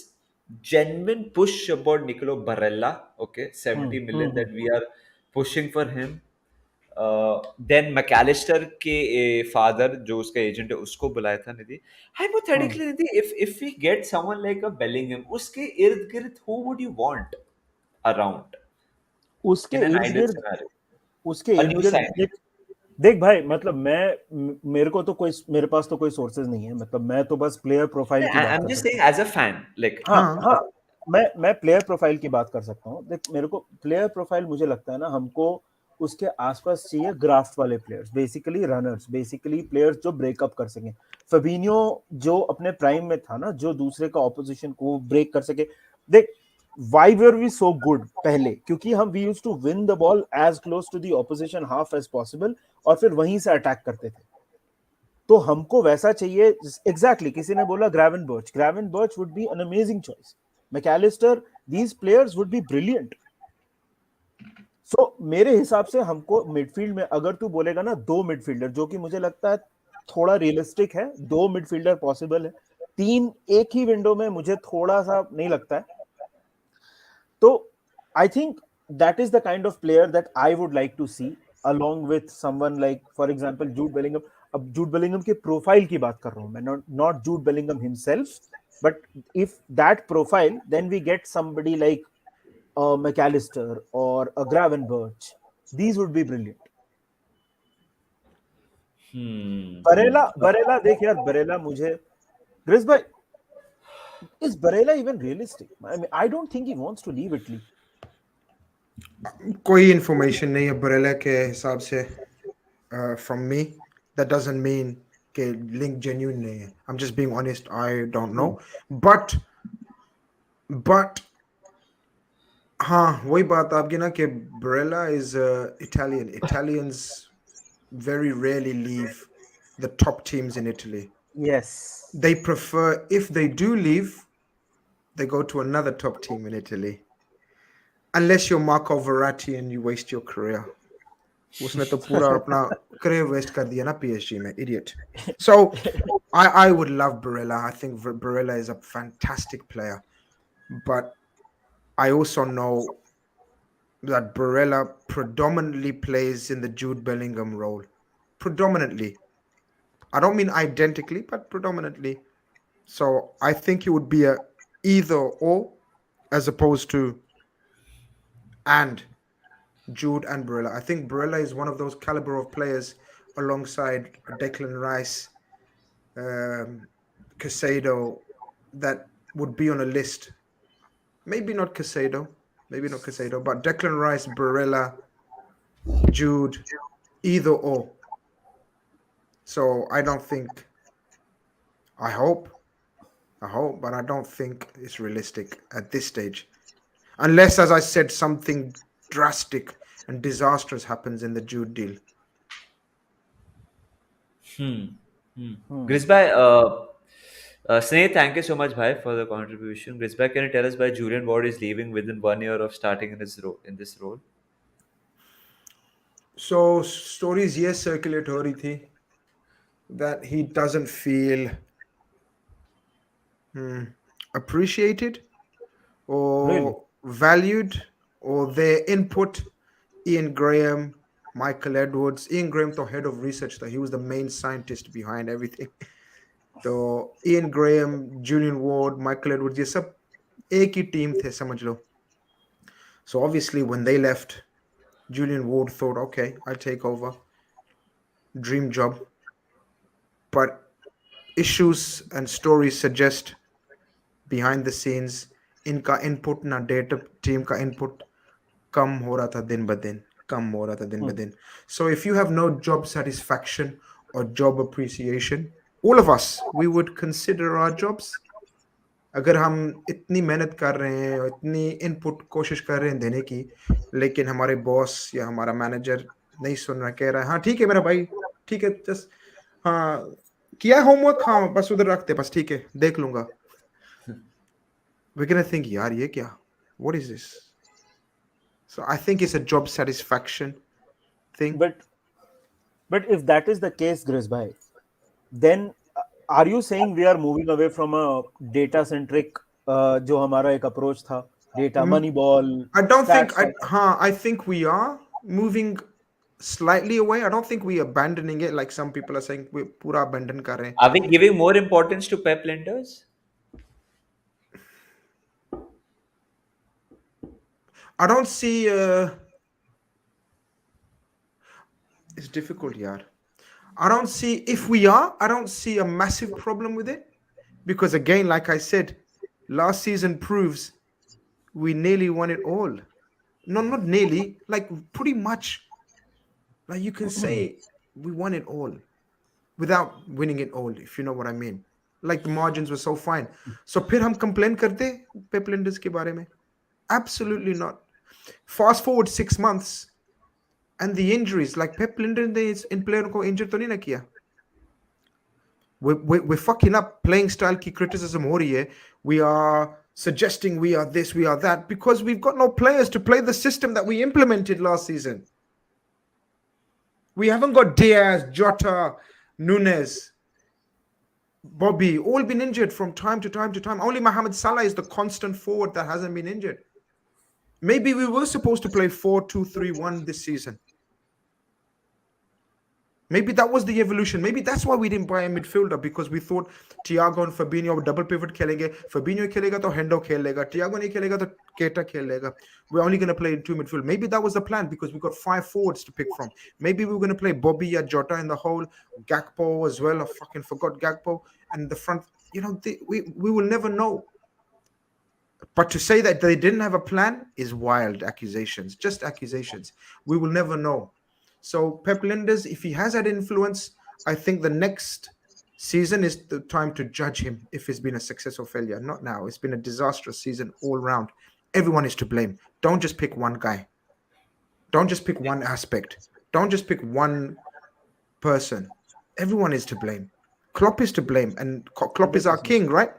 genuine push about Nicolo Barella. Okay, 70 million hmm that we are pushing for him. Then McAllister के father जो उसका एजेंट है उसको बुलाया था Nidhi. Hmm hypothetically Nidhi, if we get someone like a Bellingham, उसके इर्द गिर्द who would you want around उसके in an इर्द ideal गिर्द scenario? उसके A इर्द new गिर्द signing. देख देख भाई मतलब मेरे को तो कोई मेरे पास तो कोई सोर्सेज नहीं है मतलब मैं तो बस प्लेयर प्रोफाइल की बात I'm कर just सकता saying हूँ. as a fan, like हाँ Huh? हाँ मैं प्लेयर प्रोफाइल की बात कर सकता हूँ. देख मेरे को प्लेयर प्रोफाइल मुझे लगता है ना हमको उसके आसपास चाहिए ग्राफ्ट वाले players, basically runners, basically players जो ब्रेकअप कर सकें. फबीनियो जो अपने प्राइम में था ना, जो दूसरे का ऑपोजिशन को ब्रेक कर सके. देख why were we so good पहले, क्योंकि हम we used to win the ball as close to the opposition half as possible और फिर वहीं से अटैक करते थे. तो हमको वैसा चाहिए एग्जैक्टली. किसी ने बोला Gravenberch would be an amazing choice. McAllister, these players would be brilliant. So मेरे हिसाब से हमको मिडफील्ड में अगर तू बोलेगा ना दो मिडफील्डर, जो कि मुझे लगता है थोड़ा रियलिस्टिक है, दो मिडफील्डर पॉसिबल है. तीन एक ही विंडो में मुझे थोड़ा सा नहीं लगता है. तो I think that is the kind of player that I would like to see along with someone like for example Jude Bellingham. अब जूड बेलिंगम के प्रोफाइल की बात कर रहा हूं मैं, not Jude Bellingham himself, but if that profile then we get somebody like McAllister or a Gravenberch. These would be brilliant. Barella देख यार, बरेला मुझे ग्रिस भाई, is Barella even realistic? I mean, I don't think he wants to leave Italy. कोई information नहीं है बरेला के हिसाब से from me. That doesn't mean कि link genuine नहीं है. I'm just being honest. I don't know. But हाँ वही बात आपकी ना कि Barella is Italian. Italians very rarely leave the top teams in Italy. Yes. They prefer, if they do leave, they go to another top team in Italy. Unless you're Marco Verratti and you waste your career. उसने तो पूरा अपना career waste कर दिया ना PSG में, idiot. So I would love Barella. I think Barella is a fantastic player. But I also know that Barella predominantly plays in the Jude Bellingham role. Predominantly. I don't mean identically, but predominantly. So I think it would be a either or as opposed to and Jude and Barella. I think Barella is one of those caliber of players alongside Declan Rice, Casado, that would be on a list. Maybe not Casado, but Declan Rice, Barella, Jude, either or. So I don't think, I hope, but I don't think it's realistic at this stage. Unless, as I said, something drastic and disastrous happens in the Jude deal. Grizz bhai, Sneh, thank you so much, bhai, for the contribution. Grizz bhai, can you tell us why Julian Ward is leaving within 1 year of starting in his role in this role? So stories yes circulate हो रही थी that he doesn't feel appreciated Really? or valued or their input. Ian Graham, Michael Edwards, Ian Graham, the head of research, he was the main scientist behind everything. तो Ian Graham, Julian Ward, Michael Edwards, ये सब एक ही team थे समझ लो. So obviously when they left, Julian Ward thought, okay, I'll take over. Dream job. But issues and stories suggest behind the scenes इनका input ना data team का input कम हो रहा था दिन ब दिन, कम हो रहा था दिन ब दिन. So if you have no job satisfaction or job appreciation, all of us, we would consider our jobs. अगर हम इतनी मेहनत कर रहे हैं और इतनी इनपुट कोशिश कर रहे हैं देने की, लेकिन हमारे बॉस या हमारा मैनेजर नहीं सुन रहा, कह रहा है हाँ ठीक है मेरा भाई, ठीक है, जस्ट हाँ किया होमवर्क, हाँ बस उधर रखते, बस ठीक है देख लूंगा. We're gonna think यार ये क्या, what is this? So I think it's a job satisfaction thing. But if that is the case, Grizz bhai, then are you saying we are moving away from a data centric जो हमारा एक approach था, data money ball? I don't think stats I think we are moving slightly away. I don't think we are abandoning it like some people are saying we पूरा abandon कर रहे हैं. Are we giving more importance to Pep Linders? I don't see it's difficult, yaar. I don't see, if we are, I don't see a massive problem with it, because again, like I said, last season proves we nearly won it all. No, not nearly, like pretty much. Like you can say we won it all without winning it all, if you know what I mean. Like the margins were so fine. So फिर हम complain करते Pep Linders के बारे में? Absolutely not. Fast forward 6 months and the injuries, like Pep Linders in player को injured तो नहीं ना किया. We're fucking up. Playing style की criticism हो रही है. We are suggesting we are this, we are that, because we've got no players to play the system that we implemented last season. We haven't got Diaz, Jota, Nunes, Bobby, all been injured from time to time to time. Only Mohamed Salah is the constant forward that hasn't been injured. Maybe we were supposed to play 4-2-3-1 this season. Maybe that was the evolution. Maybe that's why we didn't buy a midfielder, because we thought Thiago and Fabinho double pivot खेलेंगे. Fabinho खेलेगा तो Hendo खेलेगा. Thiago नहीं खेलेगा तो Keita खेलेगा. We're only going to play in two midfield. Maybe that was the plan, because we got 5 forwards to pick from. Maybe we were going to play Bobby or Jota in the hole, Gakpo as well. I fucking forgot Gakpo. And the front, we will never know. But to say that they didn't have a plan is wild accusations. Just accusations. We will never know. So Pep Linders, if he has that influence, I think the next season is the time to judge him if it's been a success or failure. Not now. It's been a disastrous season all round. Everyone is to blame. Don't just pick one guy. Don't just pick one aspect. Don't just pick one person. Everyone is to blame. Klopp is to blame, and Klopp is our king, right?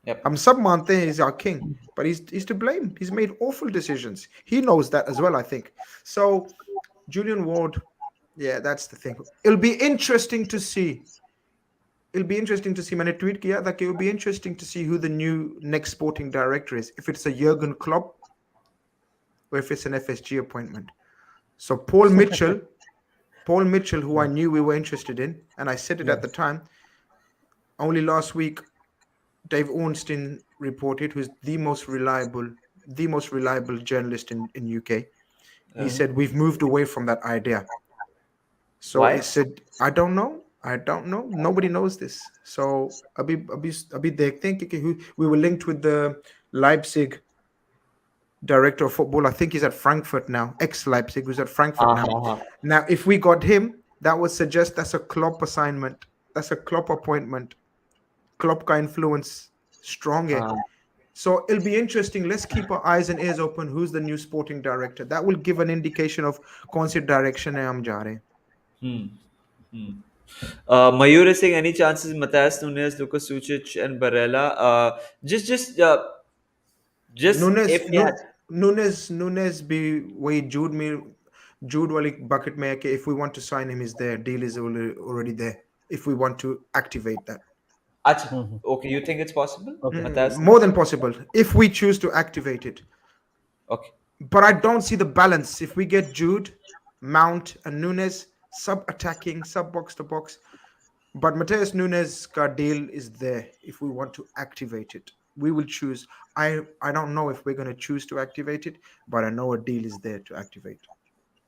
Yep. Sab mante hain he's our king, but he's to blame. He's made awful decisions. He knows that as well, I think. So Julian Ward, yeah, that's the thing. It'll be interesting to see. मैंने tweet किया था कि it'll be interesting to see who the new next sporting director is. If it's a Jurgen Klopp or if it's an FSG appointment. So Paul Mitchell, who I knew we were interested in, and I said it at the time. Only last week, Dave Ornstein reported, who's the most reliable journalist in UK. He said we've moved away from that idea. So Why? I said, I don't know. Nobody knows this. So abhi dekhte hain kyunki we were linked with the Leipzig director of football. I think he's at Frankfurt now. Ex-Leipzig, who's at Frankfurt now. Now, if we got him, that would suggest that's a Klopp assignment. That's a Klopp appointment. Klopp ka influence strong. So it'll be interesting. Let's keep our eyes and ears open. Who's the new sporting director? That will give an indication of kaun si direction hai hum ja rahe hain. Mayur is saying, any chances Matthias Nunes, Lucas Sucic, and Barella? Just Nunes be way Jude wali bucket mein hai कि if we want to sign him, is there. Deal is already there. If we want to activate that. Okay, you think it's possible? Okay. More than possible, if we choose to activate it. Okay. But I don't see the balance. If we get Jude, Mount and Nunes, sub attacking, sub box to box. But Mateus Nunes' deal is there if we want to activate it. We will choose. I don't know if we're going to choose to activate it, but I know a deal is there to activate.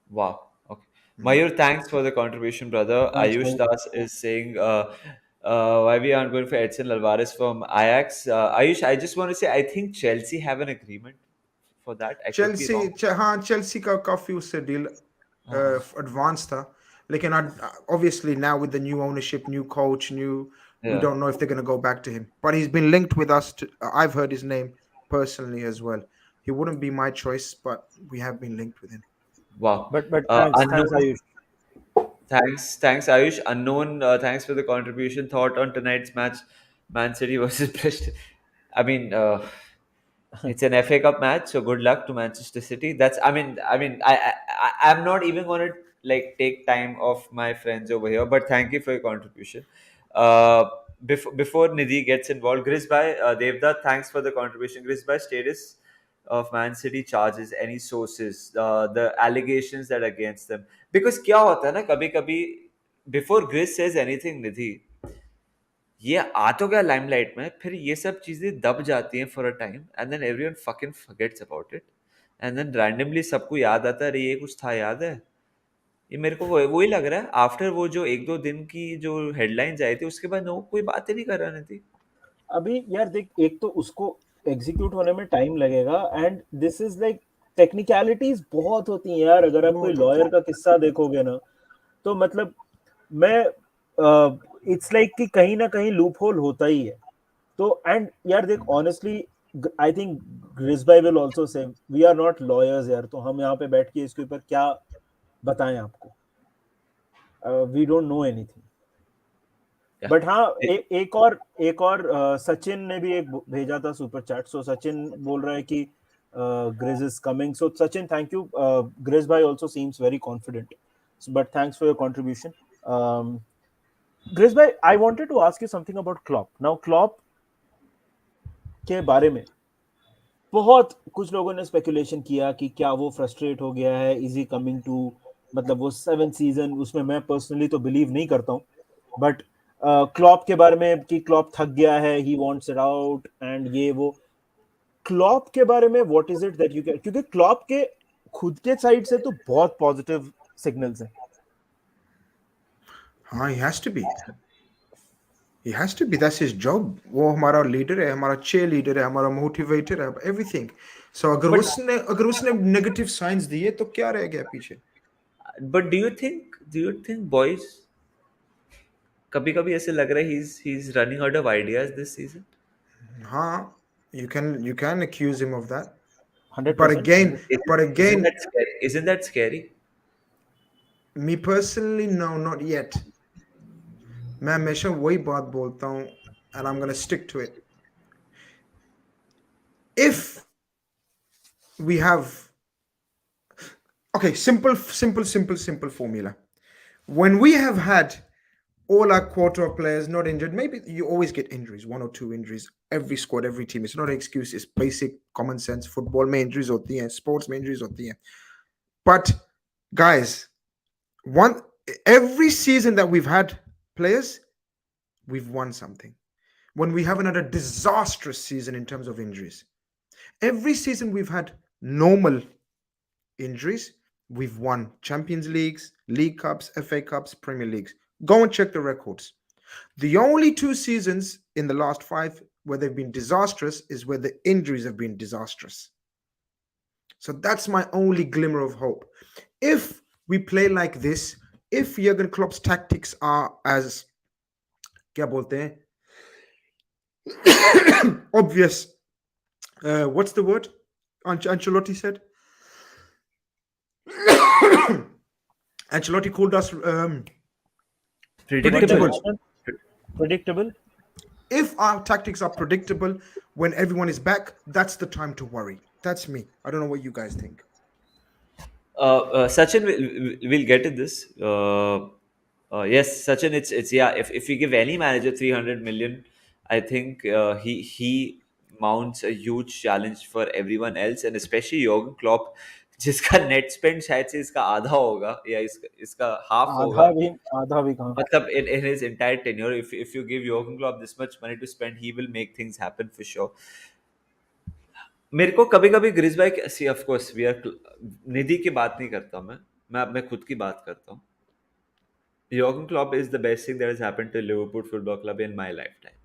Wow. Okay. Mm. Mayur, thanks for the contribution, brother. Thanks, Ayush man. Das is saying, why we aren't going for Edson Alvarez from Ajax. Ayush, I just want to say, I think Chelsea have an agreement for that. I could be wrong. हाँ Chelsea का काफी उससे deal Uh, advanced था लेकिन obviously now with the new ownership, new coach, new, we yeah. don't know if they're going to go back to him, but he's been linked with us I've heard his name personally as well. He wouldn't be my choice, but we have been linked with him. Wow. But thanks, Unknown. Ayush. Thanks, Ayush. Unknown. Thanks for the contribution. Thought on tonight's match, Man City versus Preston. I mean, it's an FA Cup match, so good luck to Manchester City. That's. I'm not even going to like take time of my friends over here, but thank you for your contribution. Uh, before Nidhi gets involved, Grizz bhai, Devda, thanks for the contribution. Grizz bhai, status of Man City charges, any sources, the allegations that are against them. Because क्या होता है ना कभी कभी before Grizz says anything, निधि ये आ तो गया limelight में, फिर ये सब चीजें दब जाती हैं for a time and then everyone fucking forgets about it and then randomly सबको याद आता है अरे ये कुछ था याद है। ये मेरे को वही लग रहा है आफ्टर वो जो एक दो दिन की जो हेडलाइंस आई थी उसके बाद नो कोई बात ही नहीं कर रहा नहीं थी। अभी यार देख, एक तो उसको एग्जीक्यूट होने में टाइम लगेगा, and this is like technicalities बहुत होती हैं यार। अगर आप कोई बहुत लॉयर होती का किस्सा देखोगे ना, तो मतलब मैं इट्स लाइक कि कहीं ना कहीं लूप होल होता ही है। तो एंड यार देख, ऑनेस्टली आई थिंक ग्रिज भाई will also say we are not lawyers यार, तो हम यहाँ पे बैठ के इसके ऊपर क्या बताएं आपको, we don't know anything. But हाँ, एक और सचिन ने भी एक भेजा था सुपर चैट। सो सचिन बोल रहा है कि Grizz is coming. So Sachin, thank you. Grizz भाई also seems very confident, but thanks for your contribution. Grizz भाई, I wanted to ask you something about Klopp. Now Klopp के बारे में बहुत कुछ लोगों ने स्पेकुलेशन किया कि क्या वो फ्रस्ट्रेट हो गया है, इज ही कमिंग टू, मतलब वो 7th सीजन, उसमें मैं पर्सनली तो बिलीव नहीं करता हूँ। बट क्लॉप के बारे में कि क्लॉप थक गया है, he wants it out and ये वो। क्लॉप के बारे में what is it that you can, क्योंकि क्लॉप के खुद के साइड से तो बहुत पॉजिटिव सिग्नल्स हैं। हाँ, he has to be. He has to be. That's his job. वो हमारा लीडर है, हमारा चेयर लीडर है, हमारा मोटिवेटर है, everything. So अगर उसने नेगेटिव साइंस दिए तो क्या रह गया पीछे? But do you think boys कभी कभी ऐसे लग रहा है he is running out of ideas this season? हाँ, you can accuse him of that. 100%। But again, Isn't that scary? me personally, no, not yet. मैं हमेशा वही बात बोलता हूँ, and I'm gonna stick to it. If we have, okay, simple formula. When we have had all our quarter players not injured, maybe you always get injuries, one or two injuries, every squad, every team. It's not an excuse. It's basic common sense. Football में injuries होती हैं, sports में injuries होती हैं. But guys, every season that we've had players, we've won something. When we haven't had a disastrous season in terms of injuries, every season we've had normal injuries, we've won Champions Leagues, League Cups, FA Cups, Premier Leagues. Go and check the records. The only 2 seasons in the last 5 where they've been disastrous is where the injuries have been disastrous. So that's my only glimmer of hope. If we play like this, if Jurgen Klopp's tactics are as क्या बोलते हैं obvious, what's the word Ancelotti said? Ancelotti called us predictable. If our tactics are predictable when everyone is back, that's the time to worry. That's me. I don't know what you guys think. Sachin, we'll get to this. Yes, Sachin, it's yeah. If we give any manager 300 million, I think he mounts a huge challenge for everyone else, and especially Jurgen Klopp. जिसका net spend शायद से इसका आधा होगा या इसका half होगा. आधा भी कहाँ. मतलब in his entire tenure, if you give Jurgen Klopp this much money to spend, he will make things happen for sure. मेरे को कभी कभी ग्रिज भाई, सी ऑफ कोर्स वी आर, निधि की बात नहीं करता मैं अपने खुद की बात करता हूँ. Jurgen Klopp is the best thing that has happened to Liverpool Football Club in my lifetime.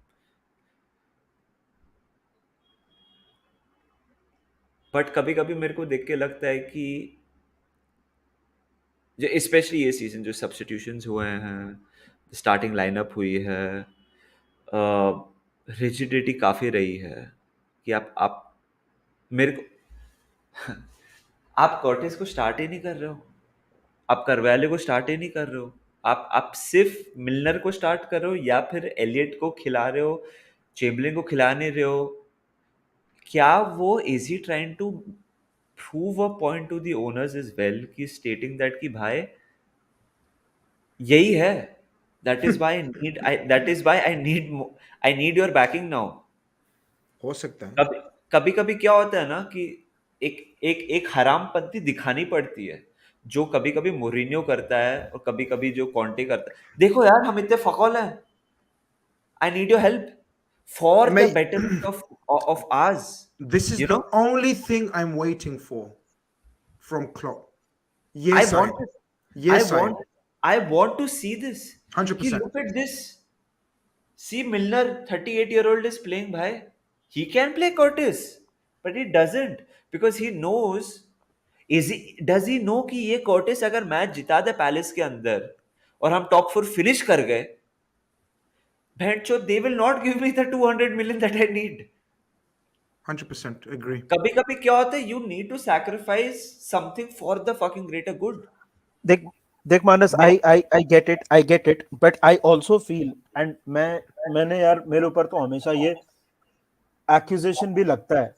But कभी कभी मेरे को देख के लगता है कि जो स्पेशली ये सीजन जो सब्स्टिट्यूशंस हुए हैं, स्टार्टिंग लाइनअप हुई है, रिजिडिटी काफ़ी रही है कि आप मेरे को आप कर्टिस को स्टार्ट ही नहीं कर रहे हो, आप करवैले को स्टार्ट ही नहीं कर रहे हो, आप सिर्फ मिलनर को स्टार्ट कर रहे हो या फिर एलियट को खिला रहे हो, चेम्बरलिन को खिला नहीं रहे हो. क्या वो is he trying to prove a point to the owners is well कि स्टेटिंग दैट कि भाई यही है, that is why I need your backing now. हो सकता है. कभी कभी कभी क्या होता है ना कि एक एक एक हरामपंती दिखानी पड़ती है, जो कभी कभी मोरिन्यो करता है और कभी कभी जो कॉन्टे करता है. देखो यार, हम इतने फकौल हैं, I need your help for the मैं betterment of ours, This is you the no. only thing I'm waiting for from Klopp. I Yes, I. want it. I Yes, I. want I want to see this. He 100%. look at this. See Milner, 38-year-old is playing bhai. He can play Curtis, but he doesn't because he knows. Does he know कि ये Curtis अगर match जिता दे palace के अंदर और हम top 4 finish कर गए, भेंटचोद, they will not give me the 200 million that I need. 100% agree. कभी कभी क्या होता है, you need to sacrifice something for the fucking greater good. देख मानस, मैं I get it, but I also feel, and मैंने यार, मेरे ऊपर तो हमेशा ये एक्यूजेशन भी लगता है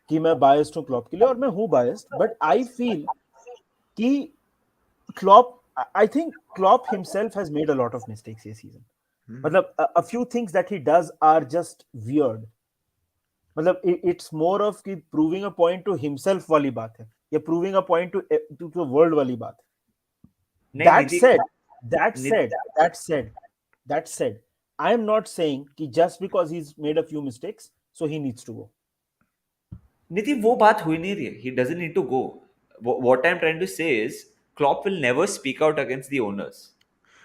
कि मैं बायस्ड हूँ क्लॉप के लिए, और मैं हूँ बायस्ड, बट आई फील कि Klopp, I think Klopp himself has made a lot of mistakes ये सीजन. मतलब a few things that he does are just weird. मतलब it's more of कि proving a point to himself वाली बात है, या proving a point to the world वाली बात है. नहीं That Nidhi, said, Nidhi that said, I am not saying कि just because he's made a few mistakes, so he needs to go. निधि वो बात हुई नहीं रही है. He doesn't need to go. What I'm trying to say is Klopp will never speak out against the owners.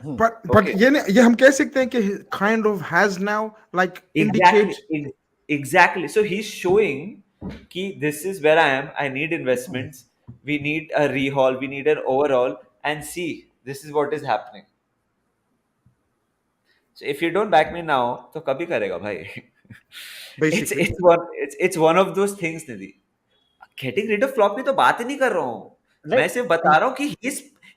But Okay. ये हम कह सकते हैं कि he kind of has now like Exactly. indicate. Exactly. So he's showing कि this is where I am. I need investments. We need a rehaul. We need an overhaul. And see, this is what is happening. So if you don't back me now, तो कभी करेगा भाई? Basically. It's one of those things, Nidhi. Getting rid of Klopp की तो बात ही नहीं कर रहा हूँ. मैं Like, सिर्फ बता रहा हूँ कि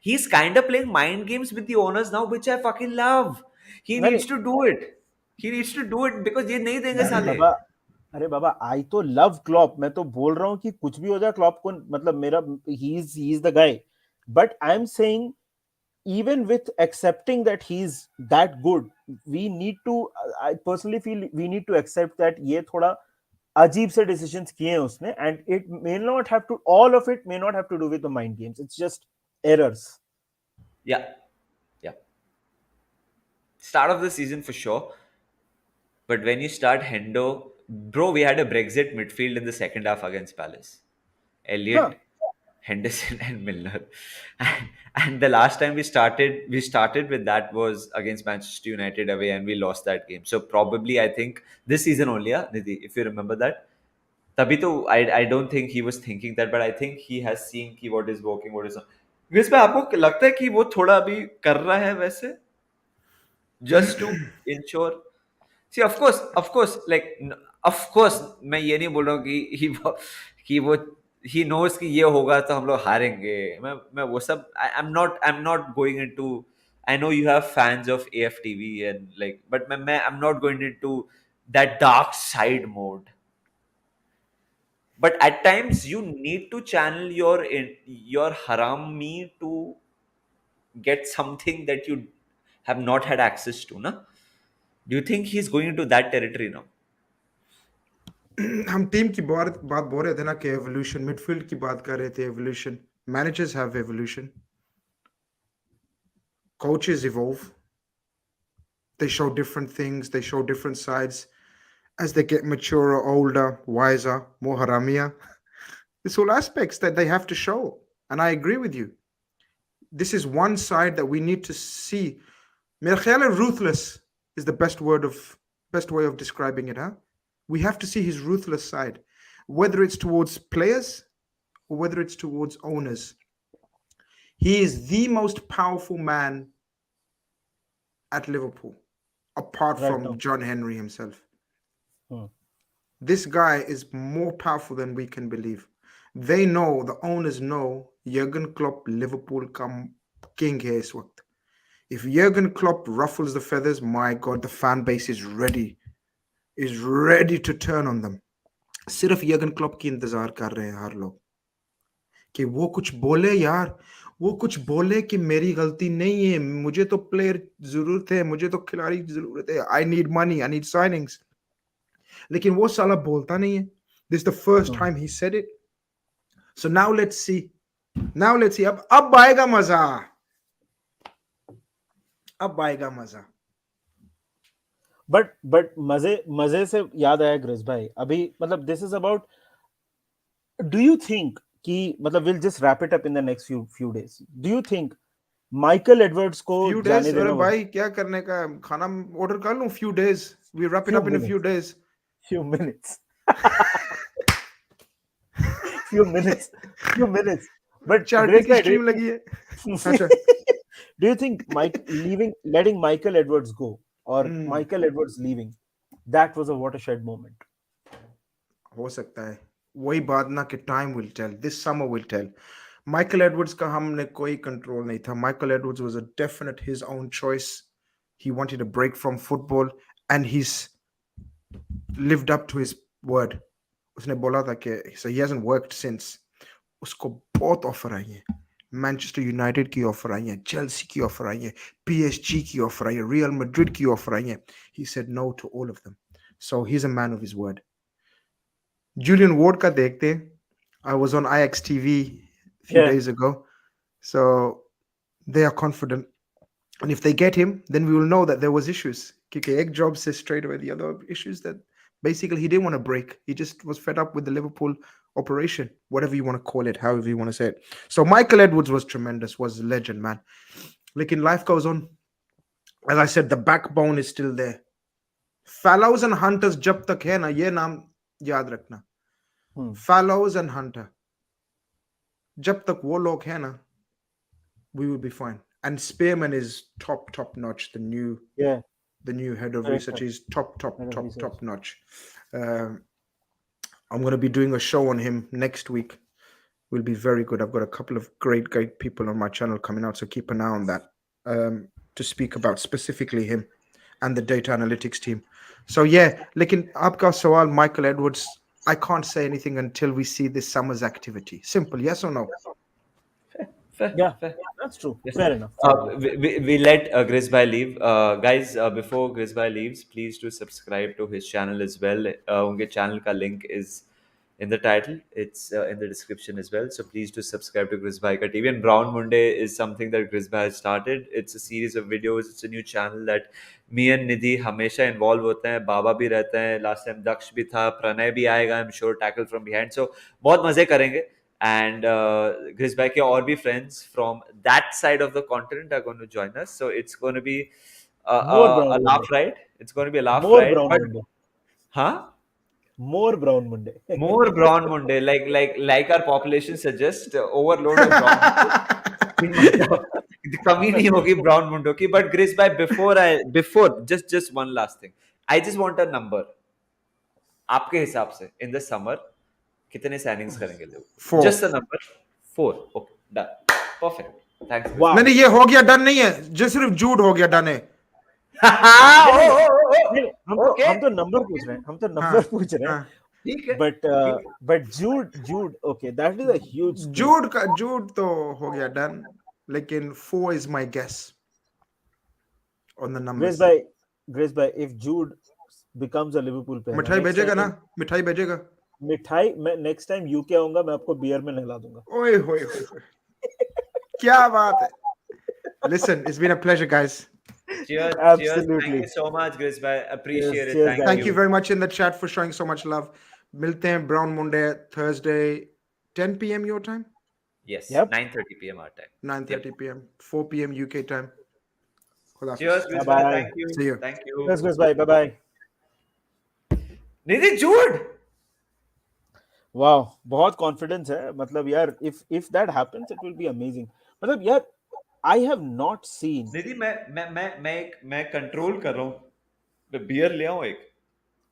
he's kind of playing mind games with the owners now, which I fucking love. He नहीं needs to do it. He needs to do it because ये नहीं देंगे नहीं साले. बाबा, अरे बाबा, आई तो लव क्लॉप. मैं तो बोल रहा हूँ कि कुछ भी हो जाए क्लॉप को, मतलब मेरा, he is the guy. But I am saying, even with accepting that he's that good, we need to, I personally feel we need to accept that ये थोड़ा अजीब से decisions किए हैं उसने, and it may not have to, all of it may not have to do with the mind games. It's just errors. Yeah, yeah. Start of the season for sure. But when you start Hendo, bro, we had a Brexit midfield in the second half against Palace. Elliot, Henderson, and Milner. And the last time we started with that was against Manchester United away, and we lost that game. So probably I think this season only, yeah, Nidhi, if you remember that. तभी तो I don't think he was thinking that, but I think he has seen कि what is working, what is not. Guys, मैं आपको लगता है कि वो थोड़ा अभी कर रहा है वैसे, just to ensure. See, of course, like, of course, मैं ये नहीं बोल रहा हूँ कि वो he knows कि ये होगा तो हम लोग हारेंगे. मैं वो सब, I'm not going into. I know you have fans of AFTV and like, but I'm not going into that dark side mode. But at times you need to channel your harami to get something that you have not had access to, na? Do you think he's going into that territory now? हम team की बात बोल रहे थे ना कि evolution, midfield की बात कर रहे थे, evolution. Managers have evolution. Coaches evolve. They show different things. They show different sides as they get maturer, older, wiser, more haramia. It's all aspects that they have to show. And I agree with you. This is one side that we need to see. Merkhele ruthless is the best way of describing it, huh? We have to see his ruthless side, whether it's towards players or whether it's towards owners. He is the most powerful man at Liverpool, apart Right from now. John Henry himself. Hmm. This guy is more powerful than we can believe. They know, the owners know, Jurgen Klopp Liverpool come king hai is waqt. If Jurgen Klopp ruffles the feathers, my God, the fan base is ready to turn on them. सिर्फ Jurgen Klopp की इंतजार कर रहे हैं हर लोग कि वो कुछ बोले यार, वो कुछ बोले कि मेरी गलती नहीं है, मुझे तो प्लेयर जरूरत है, मुझे तो खिलाड़ी की जरूरत है, I need money, I need signings. लेकिन वो साला बोलता नहीं है. This is the first time he said it. So now let's see. अब आएगा मजा. अब आएगा मजा. बट मजे से याद आया ग्रिस भाई, अभी मतलब this is about, do you think कि मतलब will just wrap it up in the next few days, do you think Michael Edwards को few जाने days, देना? अरे भाई क्या करने का, खाना ऑर्डर कर लूं? few days, we wrap it up in a few days. few minutes few minutes but चार्टी की स्ट्रीम लगी है. अच्छा, do you think letting Michael Edwards go or Michael Edwards leaving, that was a watershed moment? हो सकता है. वही बात ना कि time will tell, this summer will tell. Michael Edwards का हमने कोई कंट्रोल नहीं था. Michael Edwards was a definite his own choice. He wanted a break from football and he's lived up to his word. उसने बोला था कि so he hasn't worked since. उसको बहुत ऑफर आई है. मैनचेस्टर यूनाइटेड की ऑफर आई है, चेल्सी की ऑफर आई है, PSG की ऑफर आई है, रियल मैड्रिड की ऑफर आई है. He said no to all of them. So he's a man of his word. Julian Ward का देखते हैं. I was on IX TV a few days ago. So they are confident. And if they get him, then we will know that there was issues. क्योंकि एक job से straight away the other issues that basically he didn't want to break. He just was fed up with the Liverpool operation, whatever you want to call it, however you want to say it. So Michael Edwards was tremendous, was a legend, man. Like in life goes on. As I said, the backbone is still there. Fallows and Hunters jab tak hai na, ye naam yaad rakhna. Fallows and Hunter. Jab tak wo log hai na, we will be fine. And Spearman is top notch. The new head of research is top notch. I'm going to be doing a show on him next week. Will be very good. I've got a couple of great people on my channel coming out, so keep an eye on that to speak about specifically him and the data analytics team. So yeah, lekin aapka sawal, Michael Edwards, I can't say anything until we see this summer's activity. Simple, yes or no? Fair. That's true. Yes, fair enough. We let Grizz Bhai leave. Guys, before Grizz Bhai leaves, please do subscribe to his channel as well. Unke channel ka link is in the title. It's in the description as well. So please do subscribe to Grizz Bhai ka TV. And Brown Monday is something that Grizz Bhai has started. It's a series of videos. It's a new channel that me and Nidhi हमेशा involve होते हैं. बाबा भी रहते हैं. Last time Daksh भी था. Pranay भी आएगा. I'm sure tackle from behind. So बहुत मजे करेंगे. And Grizz Bhai ke aur bhi friends from that side of the continent are going to join us. So it's going to be a laugh ride. It's going to be a laugh More ride. Brown Monday. Huh? More Brown Monday. More Brown Monday. Like our population suggests, overload of Brown Monday. कमी नहीं होगी Brown Mundo की. But Grizz Bhai, before just one last thing. I just want a number. आपके हिसाब से in the summer कितने signings करेंगे लोग? 4. Just a number. 4. Okay, done. Perfect. Thanks. Wow. नहीं ये हो गया डन नहीं है, जो सिर्फ जूड हो गया डन है. हम तो नंबर पूछ रहे हैं. ठीक है. But Jude, okay, that is a huge. जूड तो हो गया डन, लेकिन 4 is my guess on the numbers. Grizz Bhai, if Jude becomes a Liverpool player, मिठाई भेजेगा ना? मिठाई भेजेगा? मिठाई मैं नेक्स्ट टाइम यूके आऊंगा, मैं आपको बियर में नहला दूंगा. ओए होए क्या बात है. Listen, it's been a pleasure, guys. Cheers, cheers. Thank Absolutely. you so much, Grizz bhai. Cheers, Appreciate it. cheers, Thank guys. Thank you you. very much in the chat for showing so much love. Milte hain Brown Monday, Thursday, 10 p.m. your time, Yes, Yep. 9:30 p.m. our time. Yep. 9:30 p.m., 4 p.m. UK time. Cheers, Khodafis. Bye Grizz bhai. bye. Thank you. See you. Thank you. Cheers, bye bye. Nidhi, Jude. वाह, बहुत confidence है. मतलब यार, if that happens it will be amazing. मतलब यार, I have not seen. निधि मैं control कर रहा हूँ. मैं बियर ले आऊँ एक.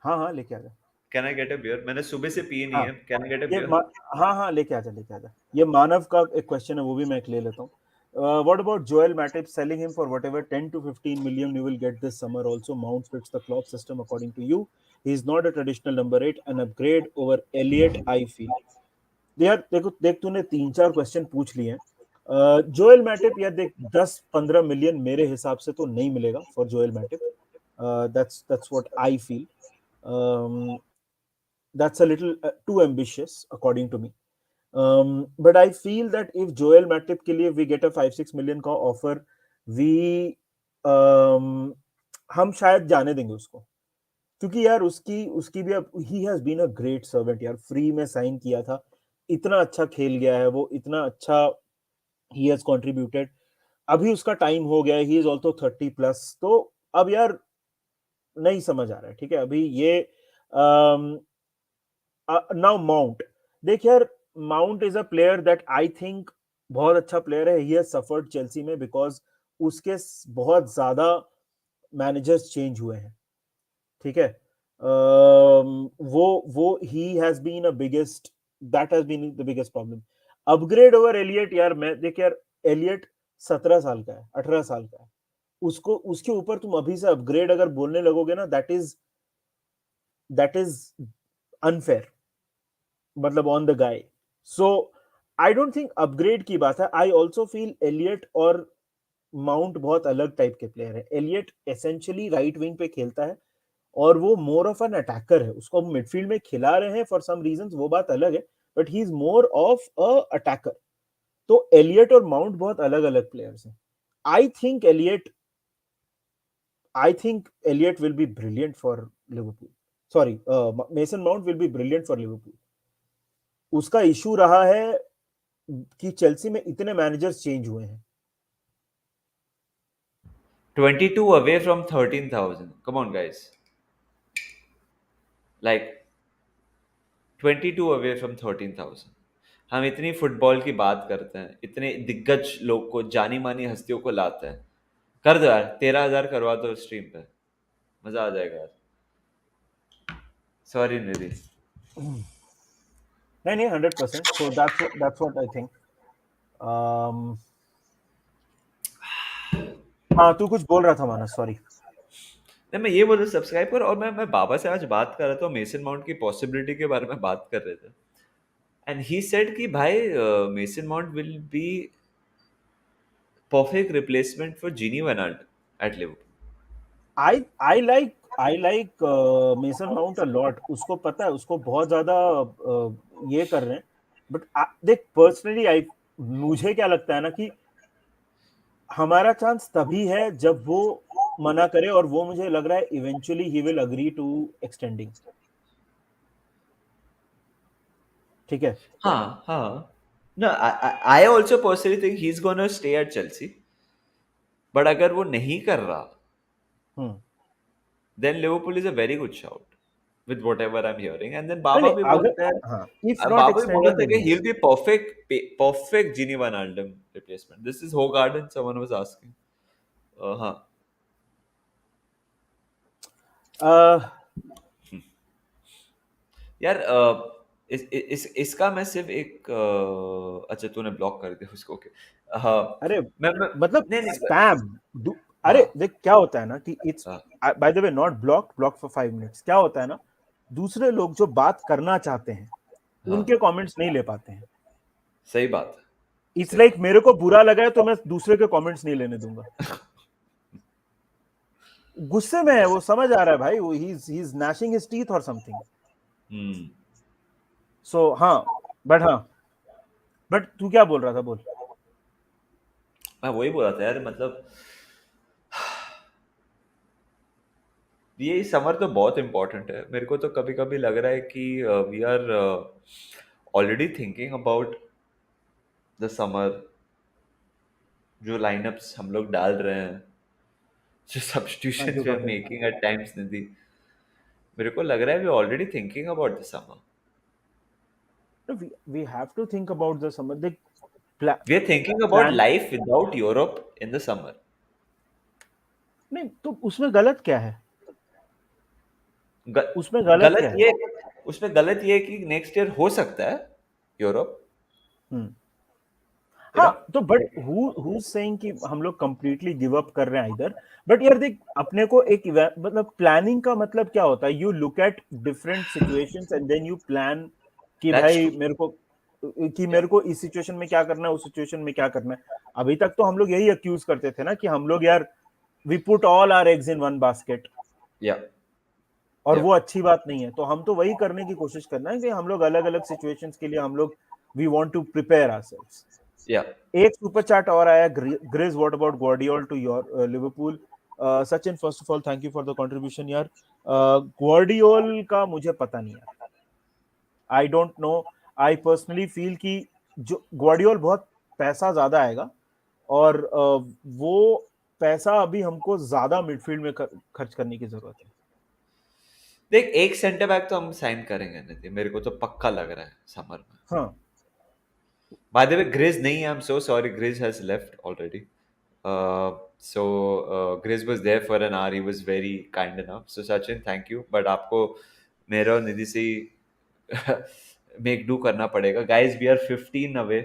हाँ हाँ, लेके आ जा. Can I get a beer? मैंने सुबह से पी नहीं हाँ है. कैन आई गेट अ ये बियर? हाँ हाँ, लेके आ जा. ये मानव का एक क्वेश्चन है, वो भी मैं एक ले लेता हूँ. What about Joel Matip? Selling him for whatever 10 to 15 million you will get this summer. Also, Mount fits the Klopp system according to you. He is not a traditional number 8, an upgrade over Elliot, I feel. यार देखो, देख तूने 3-4 question पूछ लिए हैं. Joel Matip यार देख, 10-15 million मेरे हिसाब से तो नहीं मिलेगा for Joel Matip. That's what I feel. That's a little too ambitious according to me. But I feel that if Joel Matip के लिए we get a 5-6 million का offer, we हम शायद जाने देंगे उसको. क्योंकि यार उसकी भी अब, he has been a great servant यार. फ्री में साइन किया था, इतना अच्छा खेल गया है वो, इतना अच्छा ही हैज कंट्रीब्यूटेड. अभी उसका टाइम हो गया है, ही इज आल्सो 30 प्लस. तो अब यार नहीं समझ आ रहा है. ठीक है, अभी ये नाउ माउंट. देख यार, mount is a player that I think बहुत अच्छा प्लेयर है. ही हैज सफर्ड चेल्सी में बिकॉज उसके बहुत ज्यादा मैनेजर्स चेंज हुए हैं. ठीक है. वो he has been a biggest, that has been the biggest problem. Upgrade over Elliott यार, मैं देख यार, एलियट 17 साल का है, 18 साल का है. उसको उसके ऊपर तुम अभी से अपग्रेड अगर बोलने लगोगे ना, दैट इज अनफेयर. मतलब on the guy. So I don't think upgrade की बात है. आई ऑल्सो फील एलियट और माउंट बहुत अलग टाइप के प्लेयर है. एलियट एसेंशियली राइट विंग पे खेलता है और वो मोर ऑफ एन अटैकर है. उसको मिडफील्ड में खिला रहे हैं फॉर सम रीजंस, वो बात अलग है, but he is more of a attacker. तो एलियट और माउंट बहुत अलग अलग प्लेयर्स हैं. I think Elliott will be brilliant for Liverpool. Sorry, Mason Mount will be brilliant for Liverpool. उसका इशू रहा है कि चेल्सी में इतने मैनेजर्स चेंज हुए हैं. 22 away from 13,000. Come on, guys. Like 22 away from 13,000. हम इतनी फुटबॉल की बात करते हैं, इतने दिग्गज लोग को, जानी मानी हस्तियों को लाते हैं. कर दो यार, 13,000 करवा दो स्ट्रीम पे. मजा आ जाएगा यार. सॉरी निधि. नहीं 100%. So that's what I think. हाँ, तू कुछ बोल रहा था मानस, सॉरी. नहीं, मैं ये बोल रहा, सब्सक्राइब कर. और मैं बाबा से आज बात कर रहा था, मेसन माउंट की पॉसिबिलिटी के बारे में बात कर रहे थे. एंड ही सेड कि भाई Mason Mount will be perfect replacement for Gini Wijnaldum at Liverpool. I like Mason Mount a lot. उसको पता है, उसको बहुत ज्यादा ये कर रहे हैं. बट देख, पर्सनली मुझे क्या लगता है ना कि हमारा चांस तभी है जब वो मना करे, और वो मुझे लग रहा है eventually he will agree to extending. ठीक है. हाँ हाँ. No, I also personally think he's gonna stay at Chelsea. But अगर वो नहीं कर रहा, then Liverpool is a very good shout with whatever I'm hearing. And then बाबा नहीं, भी अगर बोलते हैं, हाँ, if not बाबा भी बोला extending था then कि he'll yes. be perfect Gini Wijnaldum replacement. This is Hogarden, someone was asking. हाँ. यार इसका मैं सिर्फ एक अच्छा, तूने ब्लॉक कर दिया उसको. ओके. हाँ. अरे मैं मतलब नहीं स्पैम. अरे हाँ देख, क्या होता है ना कि इट्स, हाँ by the way, not block for 5 minutes. क्या होता है ना, दूसरे लोग जो बात करना चाहते हैं हाँ. उनके कमेंट्स नहीं ले पाते हैं. सही बात है. इट्स लाइक मेरे को बुरा लगा है तो मैं दूसरे के कमेंट्स नहीं लेने दूंगा. गुस्से में है वो, समझ आ रहा है भाई, वो he is gnashing his teeth और समथिंग. सो हाँ, बट तू क्या बोल रहा था, बोल. मैं वही बोला था यार, मतलब ये समर तो बहुत इम्पोर्टेंट है। मेरे को तो कभी कभी लग रहा है कि we are already thinking about the summer, जो लाइनअप्स हम लोग डाल रहे हैं, जो thank you substitutions we are Kapil. Making at times Nidhi, मेरे को लग रहा है we already thinking about the summer. We have to think about the summer. They plan we are thinking about plan life without Europe in the summer. नहीं तो उसमें गलत क्या है? ग, उसमें गलत गलत क्या है? ये उसमें गलत ये है कि नेक्स्ट ईयर हो सकता है यूरोप, हम्म। You know. हाँ तो बट हु सेइंग कि हम लोग कंप्लीटली गिव अप कर रहे हैं इधर। बट यार देख, अपने को एक मतलब प्लानिंग का मतलब क्या होता है? You look at different situations and then you plan कि दैट्स भाई ट्रू। मेरे को इस सिचुएशन में क्या करना है, उस सिचुएशन में क्या करना है। अभी तक तो हम लोग यही अक्यूज करते थे ना कि हम लोग यार we put all our eggs in one basket, या और या वो अच्छी बात नहीं है। तो हम तो वही करने की कोशिश करना है कि हम लोग अलग अलग सिचुएशंस के लिए हम लोग we want to prepare ourselves. या एक सुपर चैट और आया, Grizz what about Guardiola to your Liverpool. Sachin first of all thank you for the contribution यार। ग्वार्डियोल का मुझे पता नहीं यार, I don't know. I personally feel कि जो ग्वार्डियोल बहुत पैसा ज्यादा आएगा, और वो पैसा अभी हमको ज्यादा मिडफील्ड में खर्च करने की जरूरत है। देख, एक सेंटर बैक तो हम साइन करेंगे निधि, मेरे को तो पक्का लग रहा है समर में। हाँ बाय द वे ग्रिज नहीं है, I am so sorry, Grizz has left already. So Grizz was there for an hour. He was very kind enough. So Sachin, thank you. But आपको मेरा और निधि से मेक डू करना पड़ेगा guys. We are 15 away,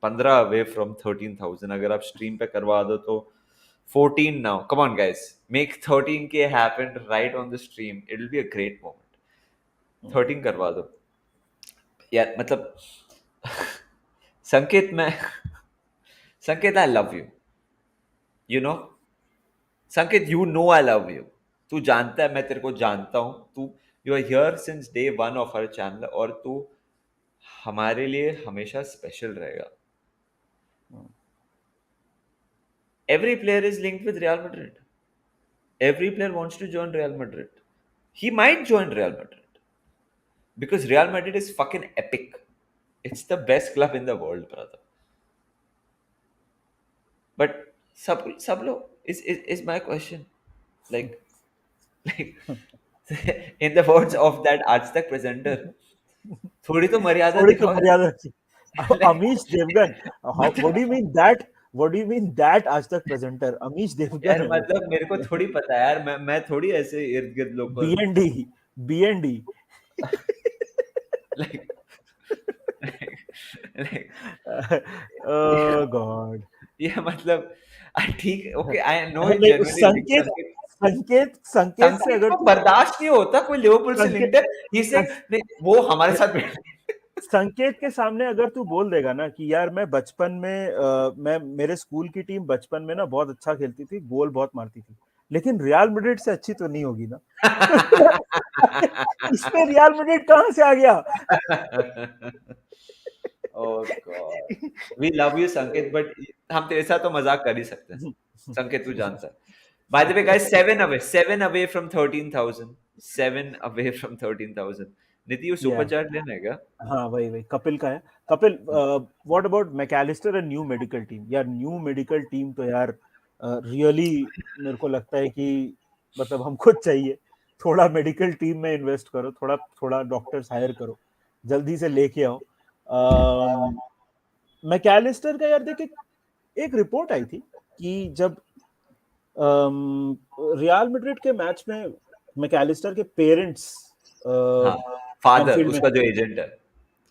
15 away from 13,000। अगर आप stream पे करवा दो तो 14 now. Come on guys, make 13K happen right on the stream, it will be a great moment. 13 करवा दो यार, मतलब संकेत मैं Sanket, I love you, you know. Sanket, you know I love you. तू जानता है, मैं तेरे को जानता हूं। तू you are here since day one of our channel, और तू हमारे लिए हमेशा स्पेशल रहेगा। Every player is linked with Real Madrid, every player wants to join Real Madrid, he might join Real Madrid because Real Madrid is fucking epic, it's the best club in the world brother. But सब लोग is my question, like in the words of that आज तक presenter, थोड़ी तो मर्यादा थोड़ी तो दिखाओ यार। मर्यादा रखिए। Like, Amish Devgan, what do मतलब you mean that? What do you mean that Aaj Tak presenter Amish Devgan यार, है वो। मतलब मेरे को थोड़ी पता है यार, मैं थोड़ी ऐसे इर्द गिर्द लोग को बीएनडी, बीएनडी। like like ओह गॉड। ये मतलब ठीक, ओके, आई नो इट नहीं जनरली। संकेत, संकेत से संकेत अगर को तू बर्दाश्त नहीं होता कोई लिवरपूल से संकेत लिंक्ड है, ही से नहीं, वो हमारे साथ बैठ। संकेत के सामने अगर तू बोल देगा ना कि यार मैं बचपन में मैं मेरे स्कूल की टीम बचपन में ना बहुत अच्छा खेलती थी, गोल बहुत मारती थी, लेकिन रियल मैड्रिड से अच्छी तो नहीं होगी ना। इसमें रियल मैड्रिड कहां से आ गया? ओह गॉड, वी लव यू संकेत, बट हम तेरे साथ तो मजाक कर ही सकते हैं संकेत, तू जानता है। By the way guys, 7 away from 13,000, 7 away from 13,000। निधि, ये या सुपर चैट लेना है क्या? हाँ वही वही कपिल का है। Kapil, what about McAllister and new medical team? यार न्यू मेडिकल टीम तो यार रियली मेरे को लगता है कि मतलब हमको चाहिए। थोड़ा मेडिकल टीम में इन्वेस्ट करो, थोड़ा थोड़ा डॉक्टर्स हायर करो, जल्दी से लेके आओ। मैकलिस्टर का यार देख, एक रिपोर्ट आई थी कि जब रियल मैड्रिड के मैच में मैकलिस्टर के पेरेंट्स हाँ, फादर, एनफील्ड में, उसका जो एजेंट है।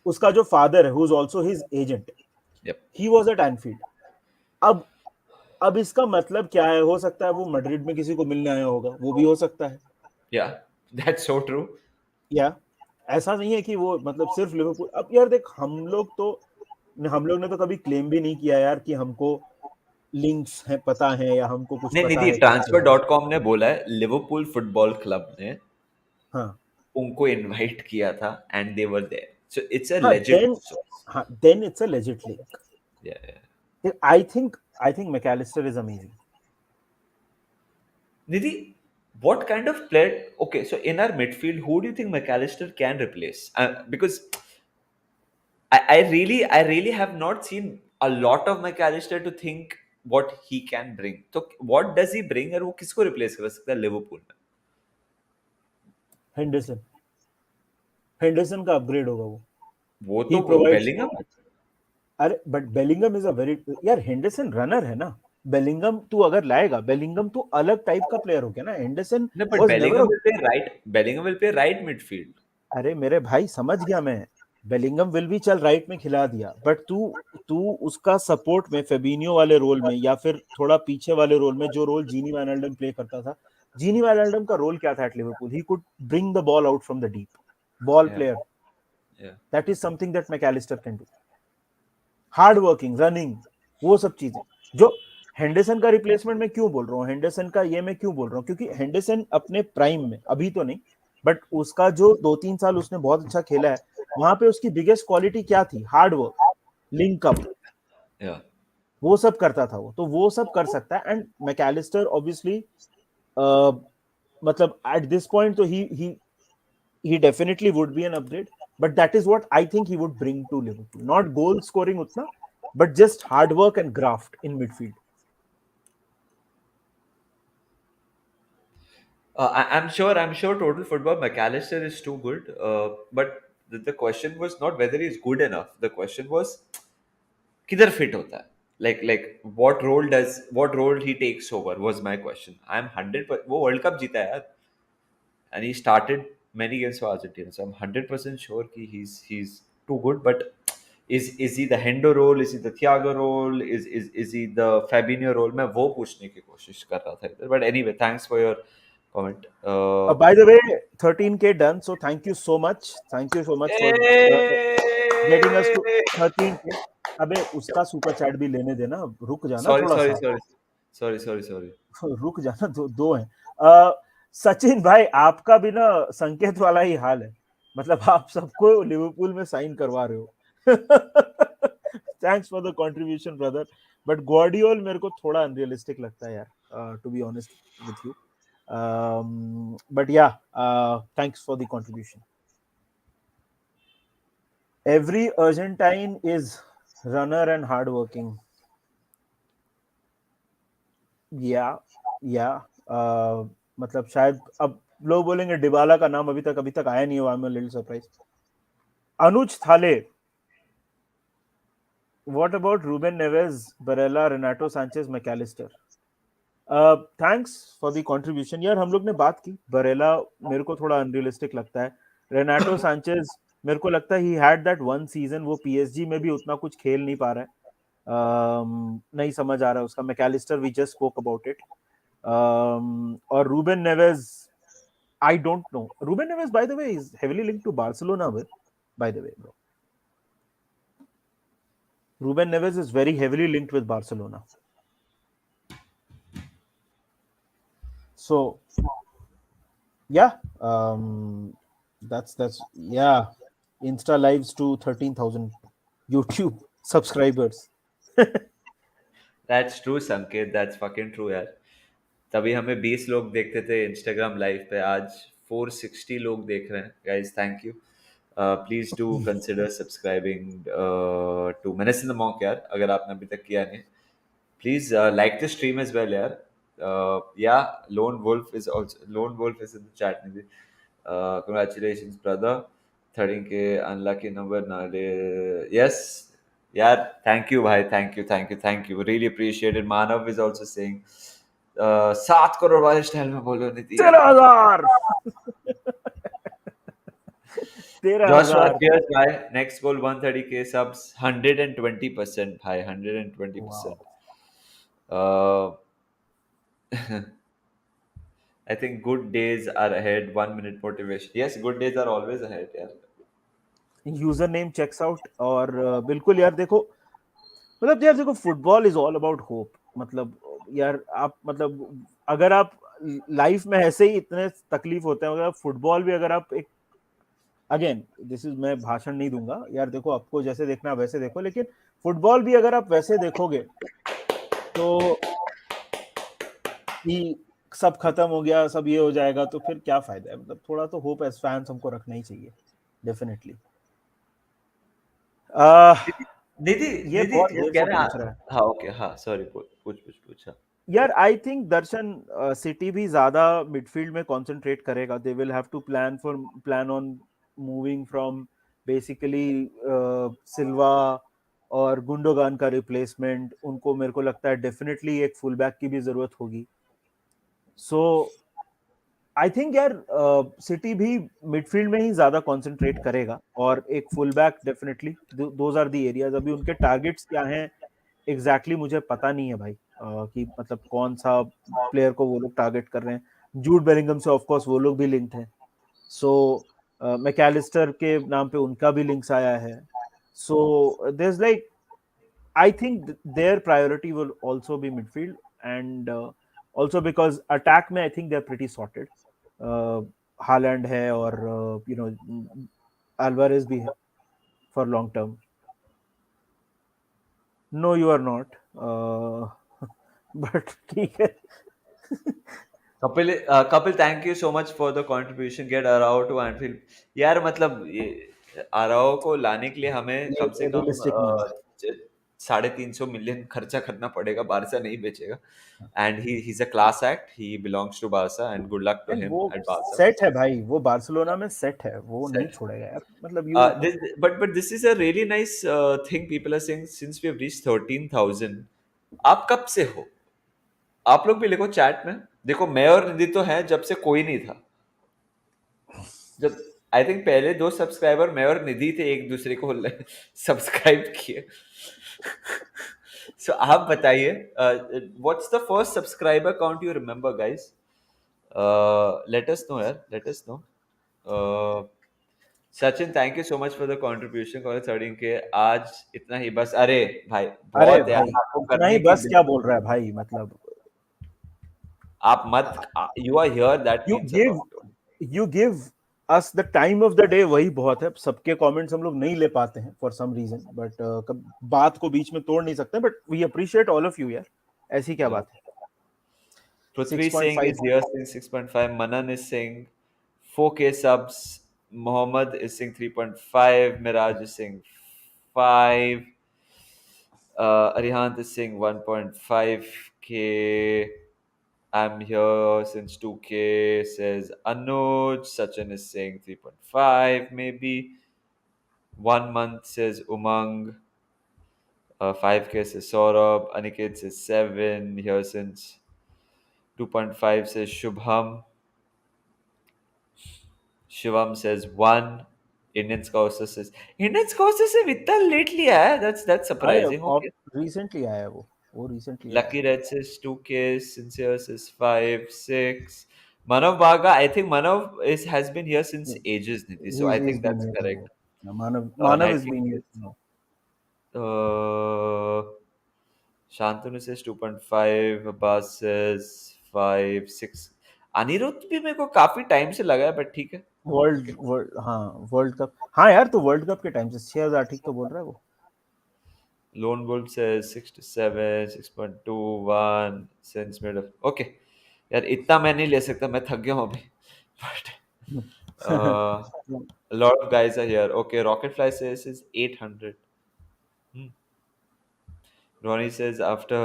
उसका जो फादर है who is also his agent, yup, he was at Anfield. अब अब इसका मतलब क्या है? हो सकता है वो मैड्रिड में किसी को मिलने आया होगा, वो भी हो सकता है। या दैट्स सो ट्रू। या ऐसा नहीं है कि वो मतलब सिर्फ लिवरपूल। अब यार देख, हम लोग ने तो कभी क्लेम भी नहीं किया यार कि हमको लिंक्स है पता है या हमको कुछ नहीं पता निधि, है कैसे है। transfer.com ने बोला है लिवरपूल फुटबॉल क्लब ने हाँ उनको इनवाइट किया था and they were there, so it's a हाँ लेजिट देन, सोर्स। हाँ then it's a legit link. Yeah I think I think McAllister is amazing. Nidhi, what kind of player? Okay, so in our midfield, who do you think McAllister can replace? Because I really have not seen a lot of McAllister to think what he can bring. So what does he bring और वो किसको replace कर सकता है Liverpool में? Henderson Henderson का upgrade होगा वो. वो He तो provides. बेलिंगम. अरे but Bellingham is a very, यार हेंडरसन रनर है ना. बेलिंगम तू अगर लाएगा, बेलिंगम तो अलग टाइप का प्लेयर हो गया ना. Henderson No, but was never. Bellingham will play right. Bellingham will play right midfield. अरे मेरे भाई समझ गया मैं. बेलिंगम विल भी चल राइट में खिला दिया, बट तू तू उसका सपोर्ट में फेबिनियो वाले रोल में या फिर थोड़ा पीछे वाले रोल में, जो रोल जीनी वैनल्डम प्ले करता था. जीनी वैनल्डम का रोल क्या था at Liverpool? He could bring the ball out from the deep. Ball Yeah, player. yeah. That is something that McAllister can do. Hard working, running, वो सब चीजें जो हेंडरसन का रिप्लेसमेंट मैं क्यों बोल रहा हूँ, हेंडरसन का ये मैं क्यों बोल रहा हूँ, क्योंकि हेंडरसन अपने प्राइम में, अभी तो नहीं, बट उसका जो 2-3 साल उसने बहुत अच्छा खेला है, वहां पे उसकी बिगेस्ट क्वालिटी क्या थी? Hard work, link up, Yeah. वो सब करता था वो. तो वो सब कर सकता है. एंड मैकएलिस्टर ऑब्वियसली मतलब एट दिस पॉइंट तो he definitely would be an upgrade, but that is what I think he would bring to Liverpool. Not goal scoring utna, but just hard work and graft in midfield. I'm sure total football McAllister is too good. But the question was not whether he's good enough. The question was किधर fit होता है? Like what role he takes over was my question. I'm 100%. वो World Cup जीता है यार. And he started many games for Argentina. So I'm 100% sure कि he's too good. But is he the Hendo role? Is he the Thiago role? Is he the Fabinho role? मैं वो पूछने की कोशिश कर रहा था इधर. But anyway, thanks for your comment. By the way, 13K done. So thank you so much. Thank you so much for getting us to 13K. अबे उसका सुपर चैट भी लेने देना, रुक जाना Sorry, थोड़ा sorry, सा. sorry, sorry, sorry, sorry. रुक जाना, दो हैं. सचिन भाई, आपका भी ना संकेत वाला ही हाल है. मतलब आप सबको लिवरपूल में साइन करवा रहे हो. Thanks for the contribution brother, but Guardiola मेरे को थोड़ा अनरियलिस्टिक लगता है यार, to be honest with you. But yeah, thanks for the contribution. Every Argentine is runner and hard working. Yeah मतलब शायद अब लोग बोलेंगे डिबाला का नाम अभी तक आया नहीं हुआ. I am a little surprise. Anuj Thale, what about Ruben Neves, Barella, Renato Sanches, McAllister? Thanks for the contribution यार. हम लोग ने बात की. बरेला मेरे को थोड़ा अनरियलिस्टिक लगता है. रेनाटो सैंचेज मेरे को लगता है he had that one season, वो पीएसजी में भी उतना कुछ खेल नहीं पा रहा है. नहीं समझ आ रहा है उसका. McAllister we just spoke about it. और Ruben Neves, I don't know. Ruben Neves, by the way, is heavily linked to Barcelona. By the way, bro. Ruben Neves is very heavily linked with Barcelona. So, yeah, that's yeah. Insta lives to 13,000 YouTube subscribers. That's true, Sanket. That's fucking true, यार. तभी हमें 20 लोग देखते थे Instagram live पे, आज 460 लोग देख रहे हैं. Guys, thank you. Please do consider subscribing to Menace in the Monk यार, अगर आपने अभी तक किया नहीं. Please like the stream as well यार. Yeah Lone Wolf is in the chat. नहीं, congratulations brother. 13K unlucky number नाले. यस यार, थैंक यू भाई, thank you, really appreciated. Manav is also saying 7 crore वाले स्टाइल में बोलो नीति. 13,000. 13,000. Cheers भाई. Next goal 130K subs, 120% भाई, 120%. Wow. I think good days are ahead. 1 minute motivation. Yes, good days are always ahead यार. Username checks out. और बिल्कुल यार देखो, मतलब यार देखो, football is all about hope. मतलब यार आप, मतलब अगर आप लाइफ में ऐसे ही इतने तकलीफ होते हैं, अगर फुटबॉल भी, अगर आप एक, अगेन दिस इज, मैं भाषण नहीं दूंगा यार. देखो, आपको जैसे देखना वैसे देखो, लेकिन फुटबॉल भी अगर आप वैसे देखोगे तो कि सब खत्म हो गया, सब ये हो जाएगा, तो फिर क्या फायदा है? मतलब थोड़ा तो होप एज फैंस हमको रखना ही चाहिए, डेफिनेटली। निधि ये निधि बहुत वो देर कह से रहा पूछ रहा है हाँ ओके हाँ सॉरी पूछा। यार। आई थिंक दर्शन सिटी भी ज्यादा मिडफील्ड में कंसंट्रेट करेगा। They will have to plan on moving from basically Silva और गुंडोगान का रिप्लेसमेंट। उनको मेरे को लगता है डेफिनेटली एक फुल बैक की भी जरूरत होगी। सो आई थिंक यार सिटी भी मिडफील्ड में ही ज्यादा कंसंट्रेट करेगा, और एक full back definitely. Those are the areas. अभी उनके टारगेट्स क्या हैं एग्जैक्टली मुझे पता नहीं है भाई, कि मतलब कौन सा प्लेयर को वो लोग टारगेट कर रहे हैं। जूड बेलिंगम से ऑफ कोर्स वो लोग भी लिंक्ड हैं। सो मैकलिस्टर के नाम पे उनका भी लिंक्स आया है। So there is like I think their priority will also be midfield, and also because attack में I think they're pretty sorted. Uh, Haaland है और Alvarez भी है for long term. No, you are not. But ठीक है. Kapil thank you so much for the contribution. Get Arao to Anfield. यार मतलब ये अराओ को लाने के लिए हमें कम से ये कम realistic नहीं है. 350 मिलियन खर्चा करना पड़ेगा। बारसा नहीं बेचेगा। And he is a class act. He belongs to Barca and good luck to And him वो एट बारसा। सेट है भाई, वो बार्सिलोना में सेट है, वो नहीं सेट। छोड़ेगा यार। मतलब you But this is a really nice thing people are saying since we have reached 13,000। आप कब से हो? आप लोग भी लिखो चैट में। देखो मैं और निधि तो हैं जब से कोई नहीं था। जब आई थिंक पहले 2 सब्सक्राइबर मैं और निधि थे, एक दूसरे को सब्सक्राइब किए। सो आप बताइए what's the first subscriber count you remember guys? Let us know यार, let us know. Sachin thank you so much for the contribution for 13K। आज इतना ही बस। अरे भाई अरे बहुत है भाई आपको इतना करने ही की बस क्या बोल रहा है भाई? मतलब आप मत। You are here that you means a give lot. You give us the time of the day, वही बहुत है। सबके कमेंट्स हम लोग नहीं ले पाते हैं फॉर सम रीजन, बट बात को बीच में तोड़ नहीं सकते। But we appreciate all of you यार। ऐसी क्या बात है? Prithvi Singh 6.5. is here saying 6.5. Manan is saying 4K subs. Mohammed is saying 3.5. Miraj is saying 5. Arihant is saying 1.5K. I'm here since 2K, says Anuj. Sachin is saying 3.5 maybe. 1 month says Umang. 5K says Saurabh. Aniket says 7. Here since 2.5 says Shubham. Shivam says 1. Indian Scouser says Indian Scouser से इतना late लिया है. That's surprising. Okay. Recently आया है वो recently आया Lucky है. Red says 2K. Sincere says 5, 6. Manav Baga, I think Manav has been here since ages, Nidhi. So I He's think been that's here. correct. Manav has 19 been here. kids. Uh, Shantanu says 2.5. Abbas says 5, 6. Anirudh भी मेरे को काफी time से लगा है but ठीक है। World cup, हाँ यार, तो वर्ल्ड कप के टाइम से 6,000 ठीक तो बोल रहा है वो. Lone Wolf says 6 to 7, 6.21 since mid of. Okay. यार इतना मैं नहीं ले सकता, मैं थक गया हूँ अभी. But a lot of guys are here. Okay, Rocketfly says is 800. Ronnie says after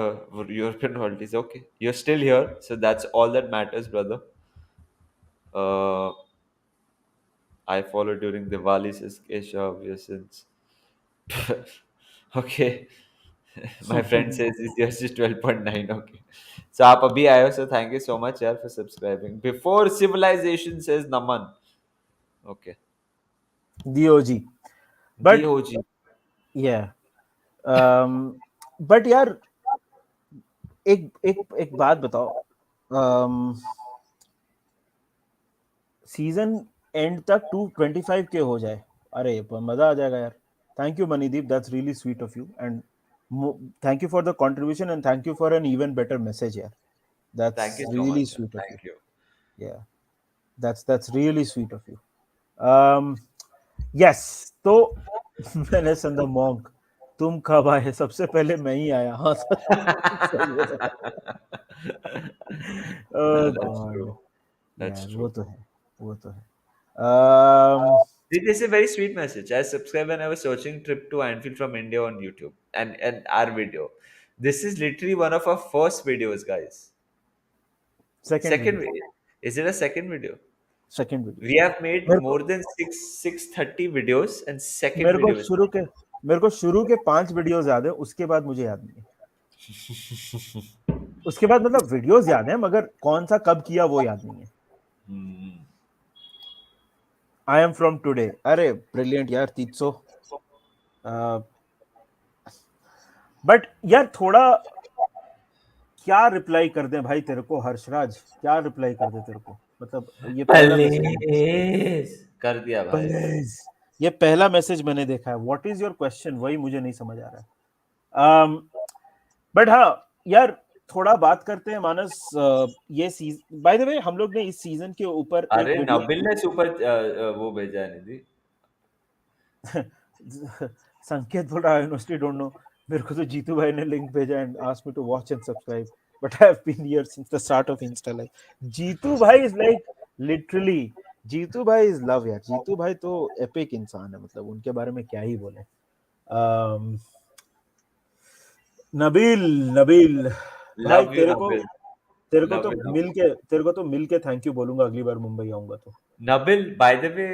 European holidays. Okay, you're still here, so that's all that matters, brother. I followed during Diwali, says Keshav, since. Okay. My friend says it's yours is 12.9. Okay. So आप अभी आए हो, so thank you so much यार for subscribing. Before civilization says Naman. Okay. DOG. But DOG. yeah. But यार एक एक एक बात बताओ. सीजन एंड तक 225K हो जाए, अरे मजा आ जाएगा यार. Thank you Manideep, that's really sweet of you. And thank you for the contribution, and thank you for an even better message here. That's Thank you so really much. sweet of you. Thank you. Yeah, that's really sweet of you. um yes, so Menace and the Monk. तुम कब आए? सबसे पहले मैं ही आया। हाँ सही बोला। ओह That's गॉड true. That's यार, वो true. तो है, वो तो है। um, This is a very sweet message. I subscribed when I was searching trip to Anfield from India on YouTube and our video. This is literally one of our first videos, guys. Second Second video, video. Is it a second video? Second video. We have made मेरे को more than 630 videos and second मेरे को video is शुरू के मेरे को शुरू के 5 वीडियोस याद है, उसके बाद मुझे याद नहीं है। उसके बाद मतलब वीडियोस याद है, मगर कौन सा कब किया वो याद नहीं है। आई एम फ्रॉम टुडे, अरे ब्रिलियंट यार 300। बट यार थोड़ा क्या रिप्लाई कर दें भाई तेरे को हर्षराज, क्या रिप्लाई कर दे तेरे को? मतलब ये पहला मैसेज है। प्लीज कर दिया भाई। प्लीज, ये पहला मैसेज मैंने देखा है। व्हाट इज योर क्वेश्चन, वही मुझे नहीं समझ आ रहा है। बट हाँ यार, थोड़ा बात करते हैं मानस। ये सीजन, बाय द वे, हम लोग ने इस सीजन के ऊपर एक अरे वीडियो नबिल ने सुपर वो भेजा है निधि। संकेत बोल रहा है यूनिवर्सिटी डोंट नो। मेरे को तो जीतू भाई ने लिंक भेजा and asked me to watch and subscribe, but I have been here since the start of insta live. Jitu भाई इज लाइक लिटरली, जीतू भाई इज लव यार। जीतू भाई तो एपिक इंसान है, मतलब उनके बारे में क्या ही बोले। नबील, नबील भाई लव यू तेरे को नबिल। तेरे को लव तो यू मिल नबिल। के तेरे को तो मिल के थैंक यू बोलूंगा अगली बार मुंबई आऊंगा तो। नबिल बाय द वे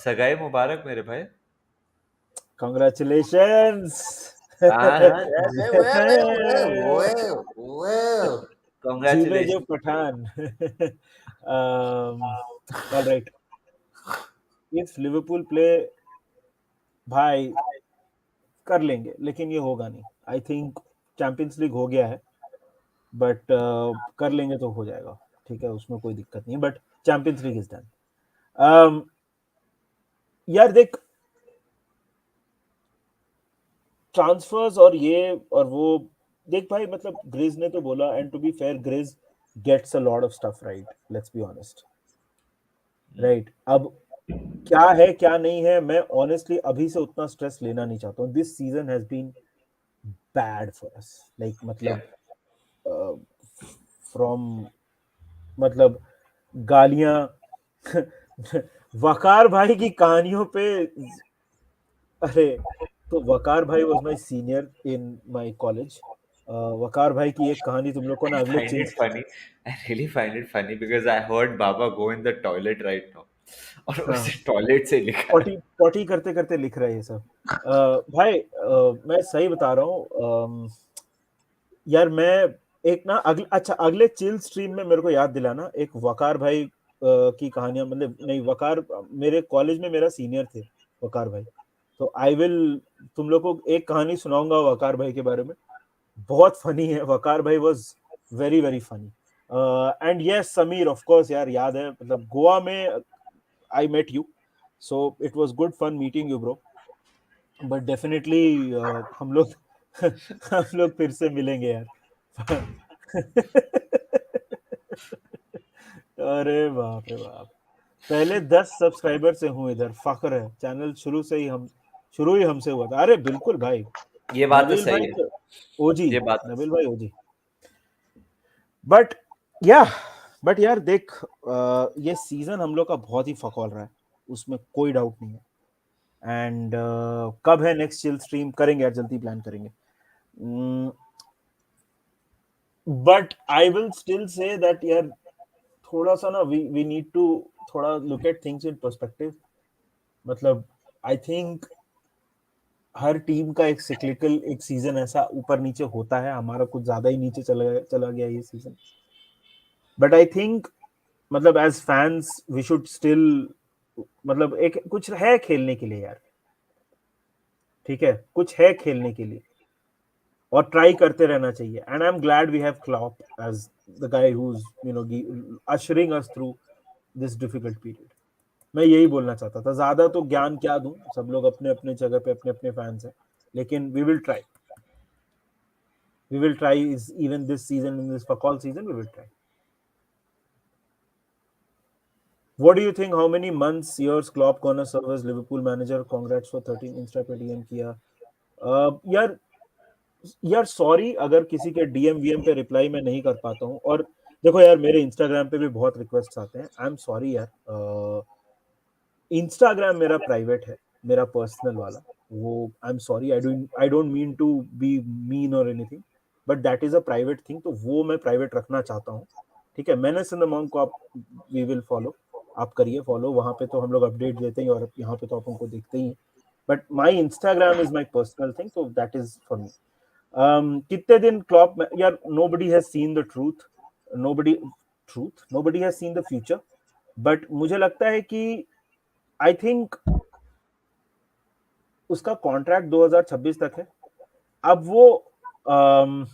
सगाई मुबारक मेरे भाई। कांग्रेचुलेशंस। हाँ हाँ well. जीवे जो Congratulations. Pathan. All right, if Liverpool play, भाई कर लेंगे, लेकिन ये होगा नहीं। आई थिंक चैंपियंस लीग हो गया है, बट कर लेंगे तो हो जाएगा, ठीक है, उसमें कोई दिक्कत नहीं। But champions league is done. यार देख, ट्रांसफर्स और ये और वो, देख भाई, मतलब ग्रिज ने तो बोला, and to be fair Grizz gets a lot of stuff right, let's be honest, right. अब क्या है क्या नहीं है, मैं ऑनेस्टली अभी से उतना स्ट्रेस लेना नहीं चाहता हूँ। This season has been bad for us, like Yeah. मतलब फ्रॉम, मतलब गालियां। वकार भाई की कहानियों पे, अरे, तो वकार भाई was my senior in my college. Waqar भाई की एक कहानी तुम लोग को ना I अगले find it chills, funny. I really find it funny because I heard Baba go in the toilet right now. और हाँ, उसे टॉयलेट से लिखा है। पॉटी पॉटी करते करते लिख रहा है ये सब। भाई मैं सही बता रहा हूँ। यार मैं एक ना अच्छा, अगले चिल स्ट्रीम में मेरे को याद दिलाना एक वकार भाई की कहानियां, मतलब नहीं, वकार मेरे कॉलेज में मेरा सीनियर थे, वकार भाई। तो आई विल तुम लोग को एक कहानी सुनाऊंगा वकार भाई के बारे में, बहुत फनी है। वकार भाई was very very funny. And yes Sameer, of course यार, याद है, मतलब गोवा में I met you, so it was good fun meeting you bro. But definitely हम लोग हम लोग फिर से मिलेंगे यार। अरे बाप रे बाप, पहले 10 सब्सक्राइबर से हूँ इधर, फख्र है। चैनल शुरू ही हमसे हुआ था। अरे बिल्कुल भाई, ये बात तो नबील सही भाई है। तो ओजी, ये बात तो नबील भाई ओजी। बट या बट यार देख, ये सीजन हम लोग का बहुत ही फकौल रहा है, उसमें कोई डाउट नहीं है। एंड कब है नेक्स्ट चिल स्ट्रीम? करेंगे यार, जल्दी प्लान करेंगे। But I will still say that यार, थोड़ा सा ना वी नीड टू थोड़ा look at things in perspective. मतलब आई थिंक हर टीम का एक सिक्लिकल एक सीजन ऐसा ऊपर नीचे होता है, हमारा कुछ ज्यादा ही नीचे चला गया ये सीजन। बट आई थिंक, मतलब as fans we should still, मतलब एक कुछ है खेलने के लिए यार, ठीक है, कुछ है खेलने के लिए, और ट्राई करते रहना चाहिए। And I am glad we have Klopp as the guy who is ushering us through this difficult period. मैं यही बोलना चाहता था, ज्यादा तो ज्ञान क्या दूं, सब लोग अपने अपने जगह पे अपने अपने फैंस हैं, लेकिन we will try even this season, in this fall season we will try. What do you think? How many months, years Klopp gonna serve as Liverpool manager? Congrats for 13 Insta पे DM किया। यार यार sorry अगर किसी के DM VM पे reply मैं नहीं कर पाता हूँ। और देखो यार मेरे इंस्टाग्राम पे भी बहुत रिक्वेस्ट आते हैं, आई एम सॉरी यार। इंस्टाग्राम मेरा प्राइवेट है, मेरा पर्सनल वाला। वो I am sorry, I don't mean to be mean or anything, but that is a private thing, तो वो मैं प्राइवेट रखना चाहता हूँ। ठीक है, मेनेस इन द मॉन्क को आप वी विल फॉलो, आप करिए फॉलो, वहां पे तो हम लोग अपडेट देते हैं और यहाँ पे तो आप हमको देखते ही हैं। But my Instagram is my personal thing, तो दैट इज फॉर मी। कितने दिन क्लॉप यार, nobody has seen the truth, nobody nobody has seen the future, but मुझे लगता है कि आई थिंक उसका कॉन्ट्रैक्ट 2026 तक है। अब वो um,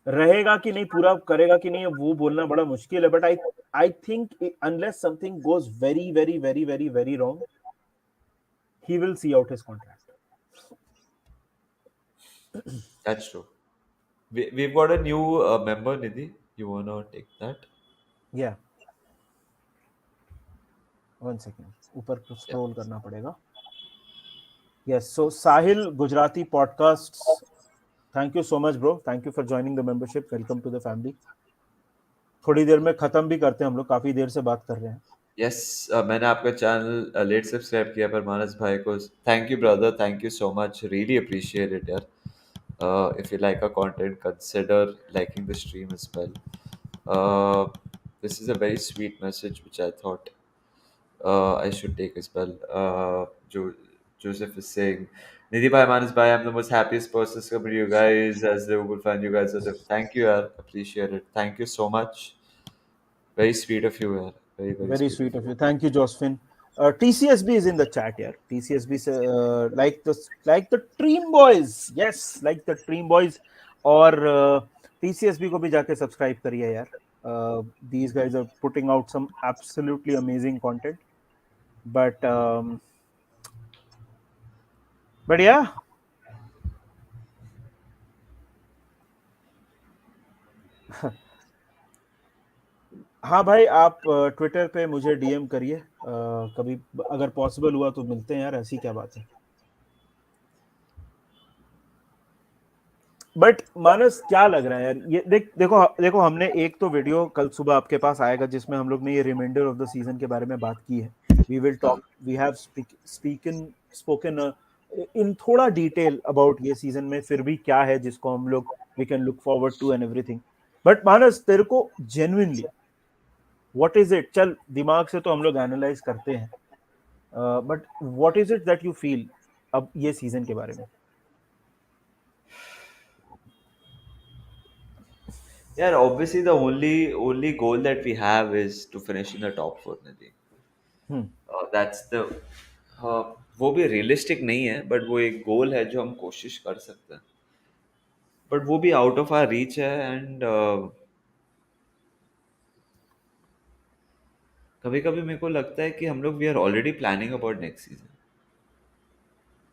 रहेगा कि नहीं, पूरा करेगा कि नहीं, वो बोलना बड़ा मुश्किल है, but I think unless something goes very very very very very wrong, he will see out his contract. That's true. We've got a new member, Nidhi. You wanna take that? या 1 सेकेंड, ऊपर Yeah. Scroll करना पड़ेगा। Yes, so Sahil Gujarati podcast, thank you so much bro, thank you for joining the membership, welcome to the family. थोड़ी देर में खत्म भी करते हैं, हम लोग काफी देर से बात कर रहे हैं। Yes, मैंने आपका चैनल लेट सब्सक्राइब किया पर मानस भाई को thank you brother, thank you so much, really appreciate it यार. If you like our content, consider liking the stream as well. Uh, this is a very sweet message which I thought I should take as well. Joseph is saying, Nidhi bhai, Manas bhai, I'm the most happiest person to come to you guys as Liverpool fan. You guys are the thank you, yaar. Appreciate it. Thank you so much. Very sweet of you, yaar. Very, very Very sweet of sweet of you. you. Thank you, Josephine. TCSB is in the chat here. TCSB से like the Dream Boys. Yes, like the Dream Boys. और TCSB को भी जाके subscribe करिए यार. These guys are putting out some absolutely amazing content. But yeah. हाँ भाई, आप ट्विटर पे मुझे डीएम करिए कभी, अगर पॉसिबल हुआ तो मिलते हैं यार, ऐसी क्या बात है। बट मानस क्या लग रहा है यार, ये देखो हमने एक तो वीडियो कल सुबह आपके पास आएगा जिसमें हम लोग ने ये रिमाइंडर ऑफ द सीजन के बारे में बात की है। वी विल हाँ. Talk, we have spoken in थोड़ा डिटेल अबाउट ये सीजन में फिर भी क्या है जिसको हम लोग we can look forward to and everything. But Manas तेरे को जेन्युइनली व्हाट इज इट, चल दिमाग से तो हम लोग एनालाइज करते हैं, but what is it that you feel अब ये सीजन के बारे में? Yeah, obviously the only goal that we have is to finish in the top four, Nidhi. That's the uh, वो भी रियलिस्टिक नहीं है बट वो एक गोल है जो हम कोशिश कर सकते हैं, बट वो भी आउट ऑफ आवर रीच है. एंड कभी कभी मेरे को लगता है कि हम लोग we are already planning about next season.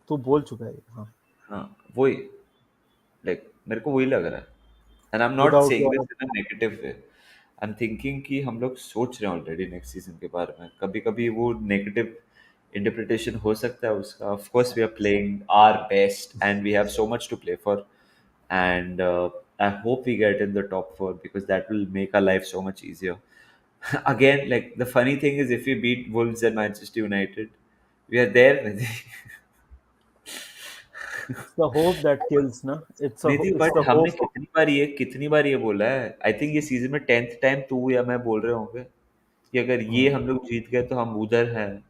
तो बोल चुका है, हाँ, हाँ, वही, लाइक मेरे को वही लग रहा है. And I am not without saying this in a negative way. I am thinking कि हम लोग सोच रहे हैं ऑलरेडी नेक्स्ट सीजन के बारे में. कभी कभी वो नेगेटिव इंटरप्रिटेशन हो सकता है उसका. Of course we are playing our best and we have so much to play for. And I hope we get in the top four because that will make our life so much easier. Again, like the funny thing is, if we beat Wolves and Manchester United, we are there, Nidhi. the hope that kills ना, Nidhi, it's but the हमने hope. कितनी बार ये बोला है. I think ये season में 10th time तू या मैं बोल रहे होंगे कि अगर ये हम लोग जीत गए तो हम उधर हैं.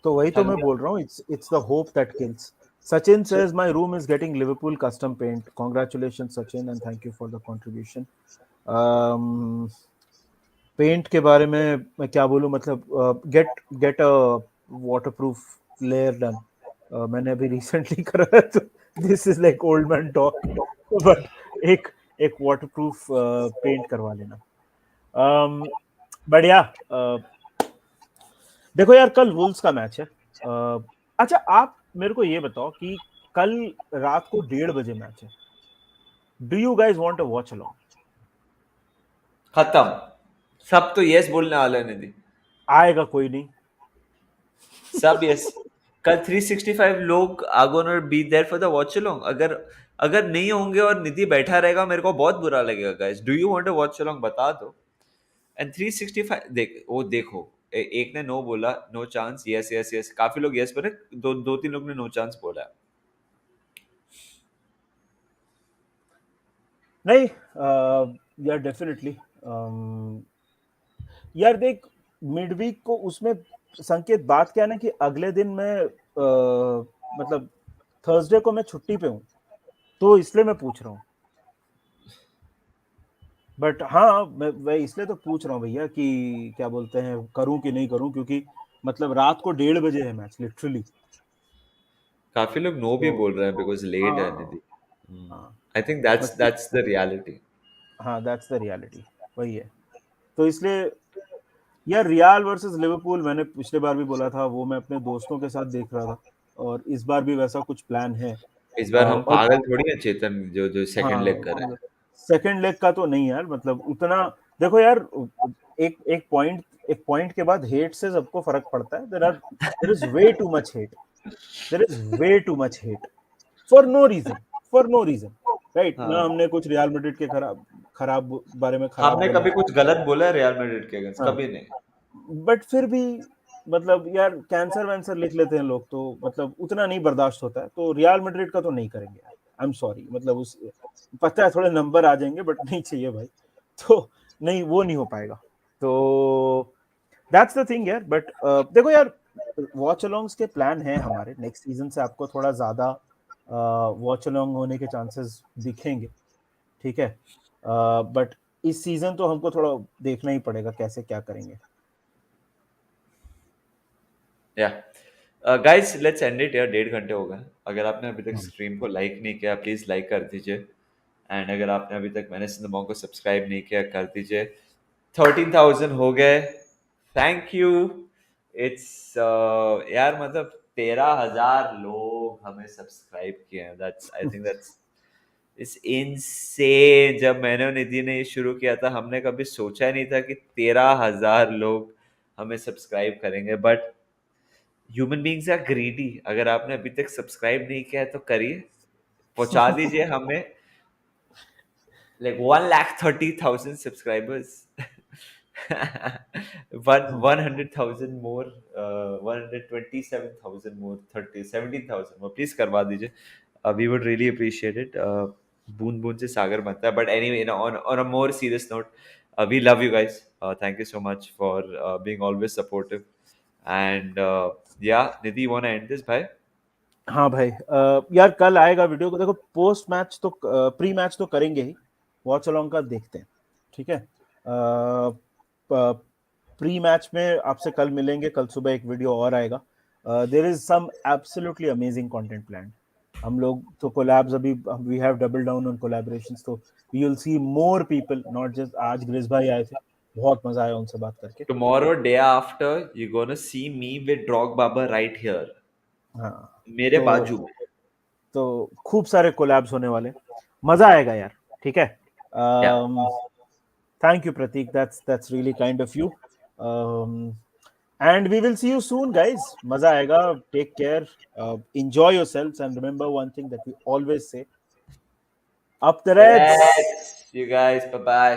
तो वही तो थक मैं गया. बोल रहा हूँ, it's the hope that kills. Sachin So says my room is getting Liverpool custom paint. Congratulations Sachin and thank you for the contribution. Paint के बारे में मैं क्या बोलूँ, मतलब get a waterproof layer done. मैंने अभी रिसेंटली करा है, तो this is like old man talk, but एक एक वाटरप्रूफ पेंट करवा लेना। बढ़िया। देखो यार, कल वुल्व्स का मैच है। अच्छा आप मेरे को ये बताओ कि कल रात को 1:30 बजे मैच है, do you guys want to watch along? खत्म. सब तो यस बोलने वाले हैं, निधि. आएगा कोई नहीं। सब यस. कल 365 लोग are gonna be there for the watch along. अगर अगर नहीं होंगे और निधि बैठा रहेगा मेरे को बहुत बुरा लगेगा guys. Do you want to watch along? बता दो. And 365 देख वो देखो एक ने नो बोला, no chance, yes yes yes, काफी लोग यस बोले, दो तीन लोग ने नो चांस बोला है. नहीं यार डेफिनेटली यार देख मिड वीक को उसमें संकेत बात क्या है ना कि अगले दिन मैं मतलब थर्सडे को मैं छुट्टी पे हूँ, तो इसलिए मैं पूछ रहा हूँ. बट हाँ मैं इसलिए तो पूछ रहा हूँ भैया कि क्या बोलते हैं करूँ कि नहीं करूँ, क्योंकि मतलब रात को 1:30 बजे है मैच लिटरली. काफी लोग नो भी तो बोल रहे हैं बिकॉज लेट है हाँ निधि. हाँ आई थिंक दैट्स मतलब दैट्स द रियलिटी. हाँ दैट्स द रियलिटी, वही है. तो इसलिए यार रियाल वर्सेस लिवरपूल मैंने पिछले बार भी बोला था, वो मैं अपने दोस्तों के साथ देख रहा था, और इस बार भी वैसा कुछ प्लान है. इस बार हम और पागल थोड़ी है चेतन जो जो सेकंड लेग कर रहे हाँ सेकंड लेग का तो नहीं यार, मतलब उतना देखो यार, एक पॉइंट के बाद हेट से सबको फर्क पड़ता है. There is way too much hate, there is way too much hate for no reason, right हैं. ना. हमने कुछ रियल मैड्रिड के खराब खराब बारे में खराब हमने बोला कभी है. कुछ गलत बोला है रियल मैड्रिड के अगेंस्ट? हाँ कभी नहीं. बट फिर भी मतलब यार कैंसर वैंसर लिख लेते हैं लोग, तो मतलब उतना नहीं बर्दाश्त होता है. तो रियल मैड्रिड का तो नहीं करेंगे यार, आई एम सॉरी. मतलब उस पता है थोड़े नंबर आ जाएंगे बट नहीं चाहिए भाई. तो नहीं, वो नहीं हो पाएगा. तो दैट्स द थिंग यार. बट देखो यार, वॉच अलोंग्स के प्लान है हमारे. नेक्स्ट सीजन से आपको थोड़ा ज्यादा वॉच अलोंग होने के चांसेस दिखेंगे, ठीक है. बट इस सीजन तो हमको थोड़ा देखना ही पड़ेगा कैसे क्या करेंगे. या गाइस लेट्स एंड इट यार. 1.5 घंटे हो गए. अगर आपने अभी तक स्ट्रीम को लाइक नहीं किया प्लीज लाइक कर दीजिए. एंड अगर आपने अभी तक मेनेस इन द मॉन्क को सब्सक्राइब नहीं किया कर दीजिए. 13,000 हो गए. Thank you. इट्स यार मतलब 13,000 लोग हमें सब्सक्राइब किए हैं. That's I think that's it's insane. जब मैंने और निधि ने ये शुरू किया था हमने कभी सोचा नहीं था कि 13,000 लोग हमें सब्सक्राइब करेंगे. But human beings are greedy. अगर आपने अभी तक सब्सक्राइब नहीं किया है तो करिए. पहुंचा दीजिए हमें like 130,000 subscribers. 100,000 more, 127,000 more, 17,000 more. Please करवा दीजिए. We would really appreciate it. बूंद बूंद से सागर बनता है. But anyway, on a more serious note, we love you guys. Thank you so much for being always supportive. And yeah, Nidhi, you wanna end this, bhai? हाँ भाई यार कल आएगा वीडियो को. देखो पोस्ट मैच तो प्री मैच तो करेंगे ही, वॉच अलोंग का देखते हैं, ठीक है. प्री मैच में आपसे कल मिलेंगे. कल सुबह एक वीडियो और आएगा. There is some absolutely amazing content plan. हम लोग तो कोलैब्स अभी we have double down on collaborations. तो we will see more people, not just. आज ग्रिज भाई आए थे, बहुत मजा आया उनसे बात करके. Tomorrow, day after, you're gonna see me with Drog Baba right here. हाँ मेरे बाजू में. तो खूब सारे कोलैब्स होने वाले, मजा आएगा यार, ठीक है. Yeah. Thank you Prateek, that's really kind of you. And we will see you soon guys. मजा आएगा. Take care, enjoy yourselves, and remember one thing that we always say: up the Reds. Let's, you guys. Bye bye.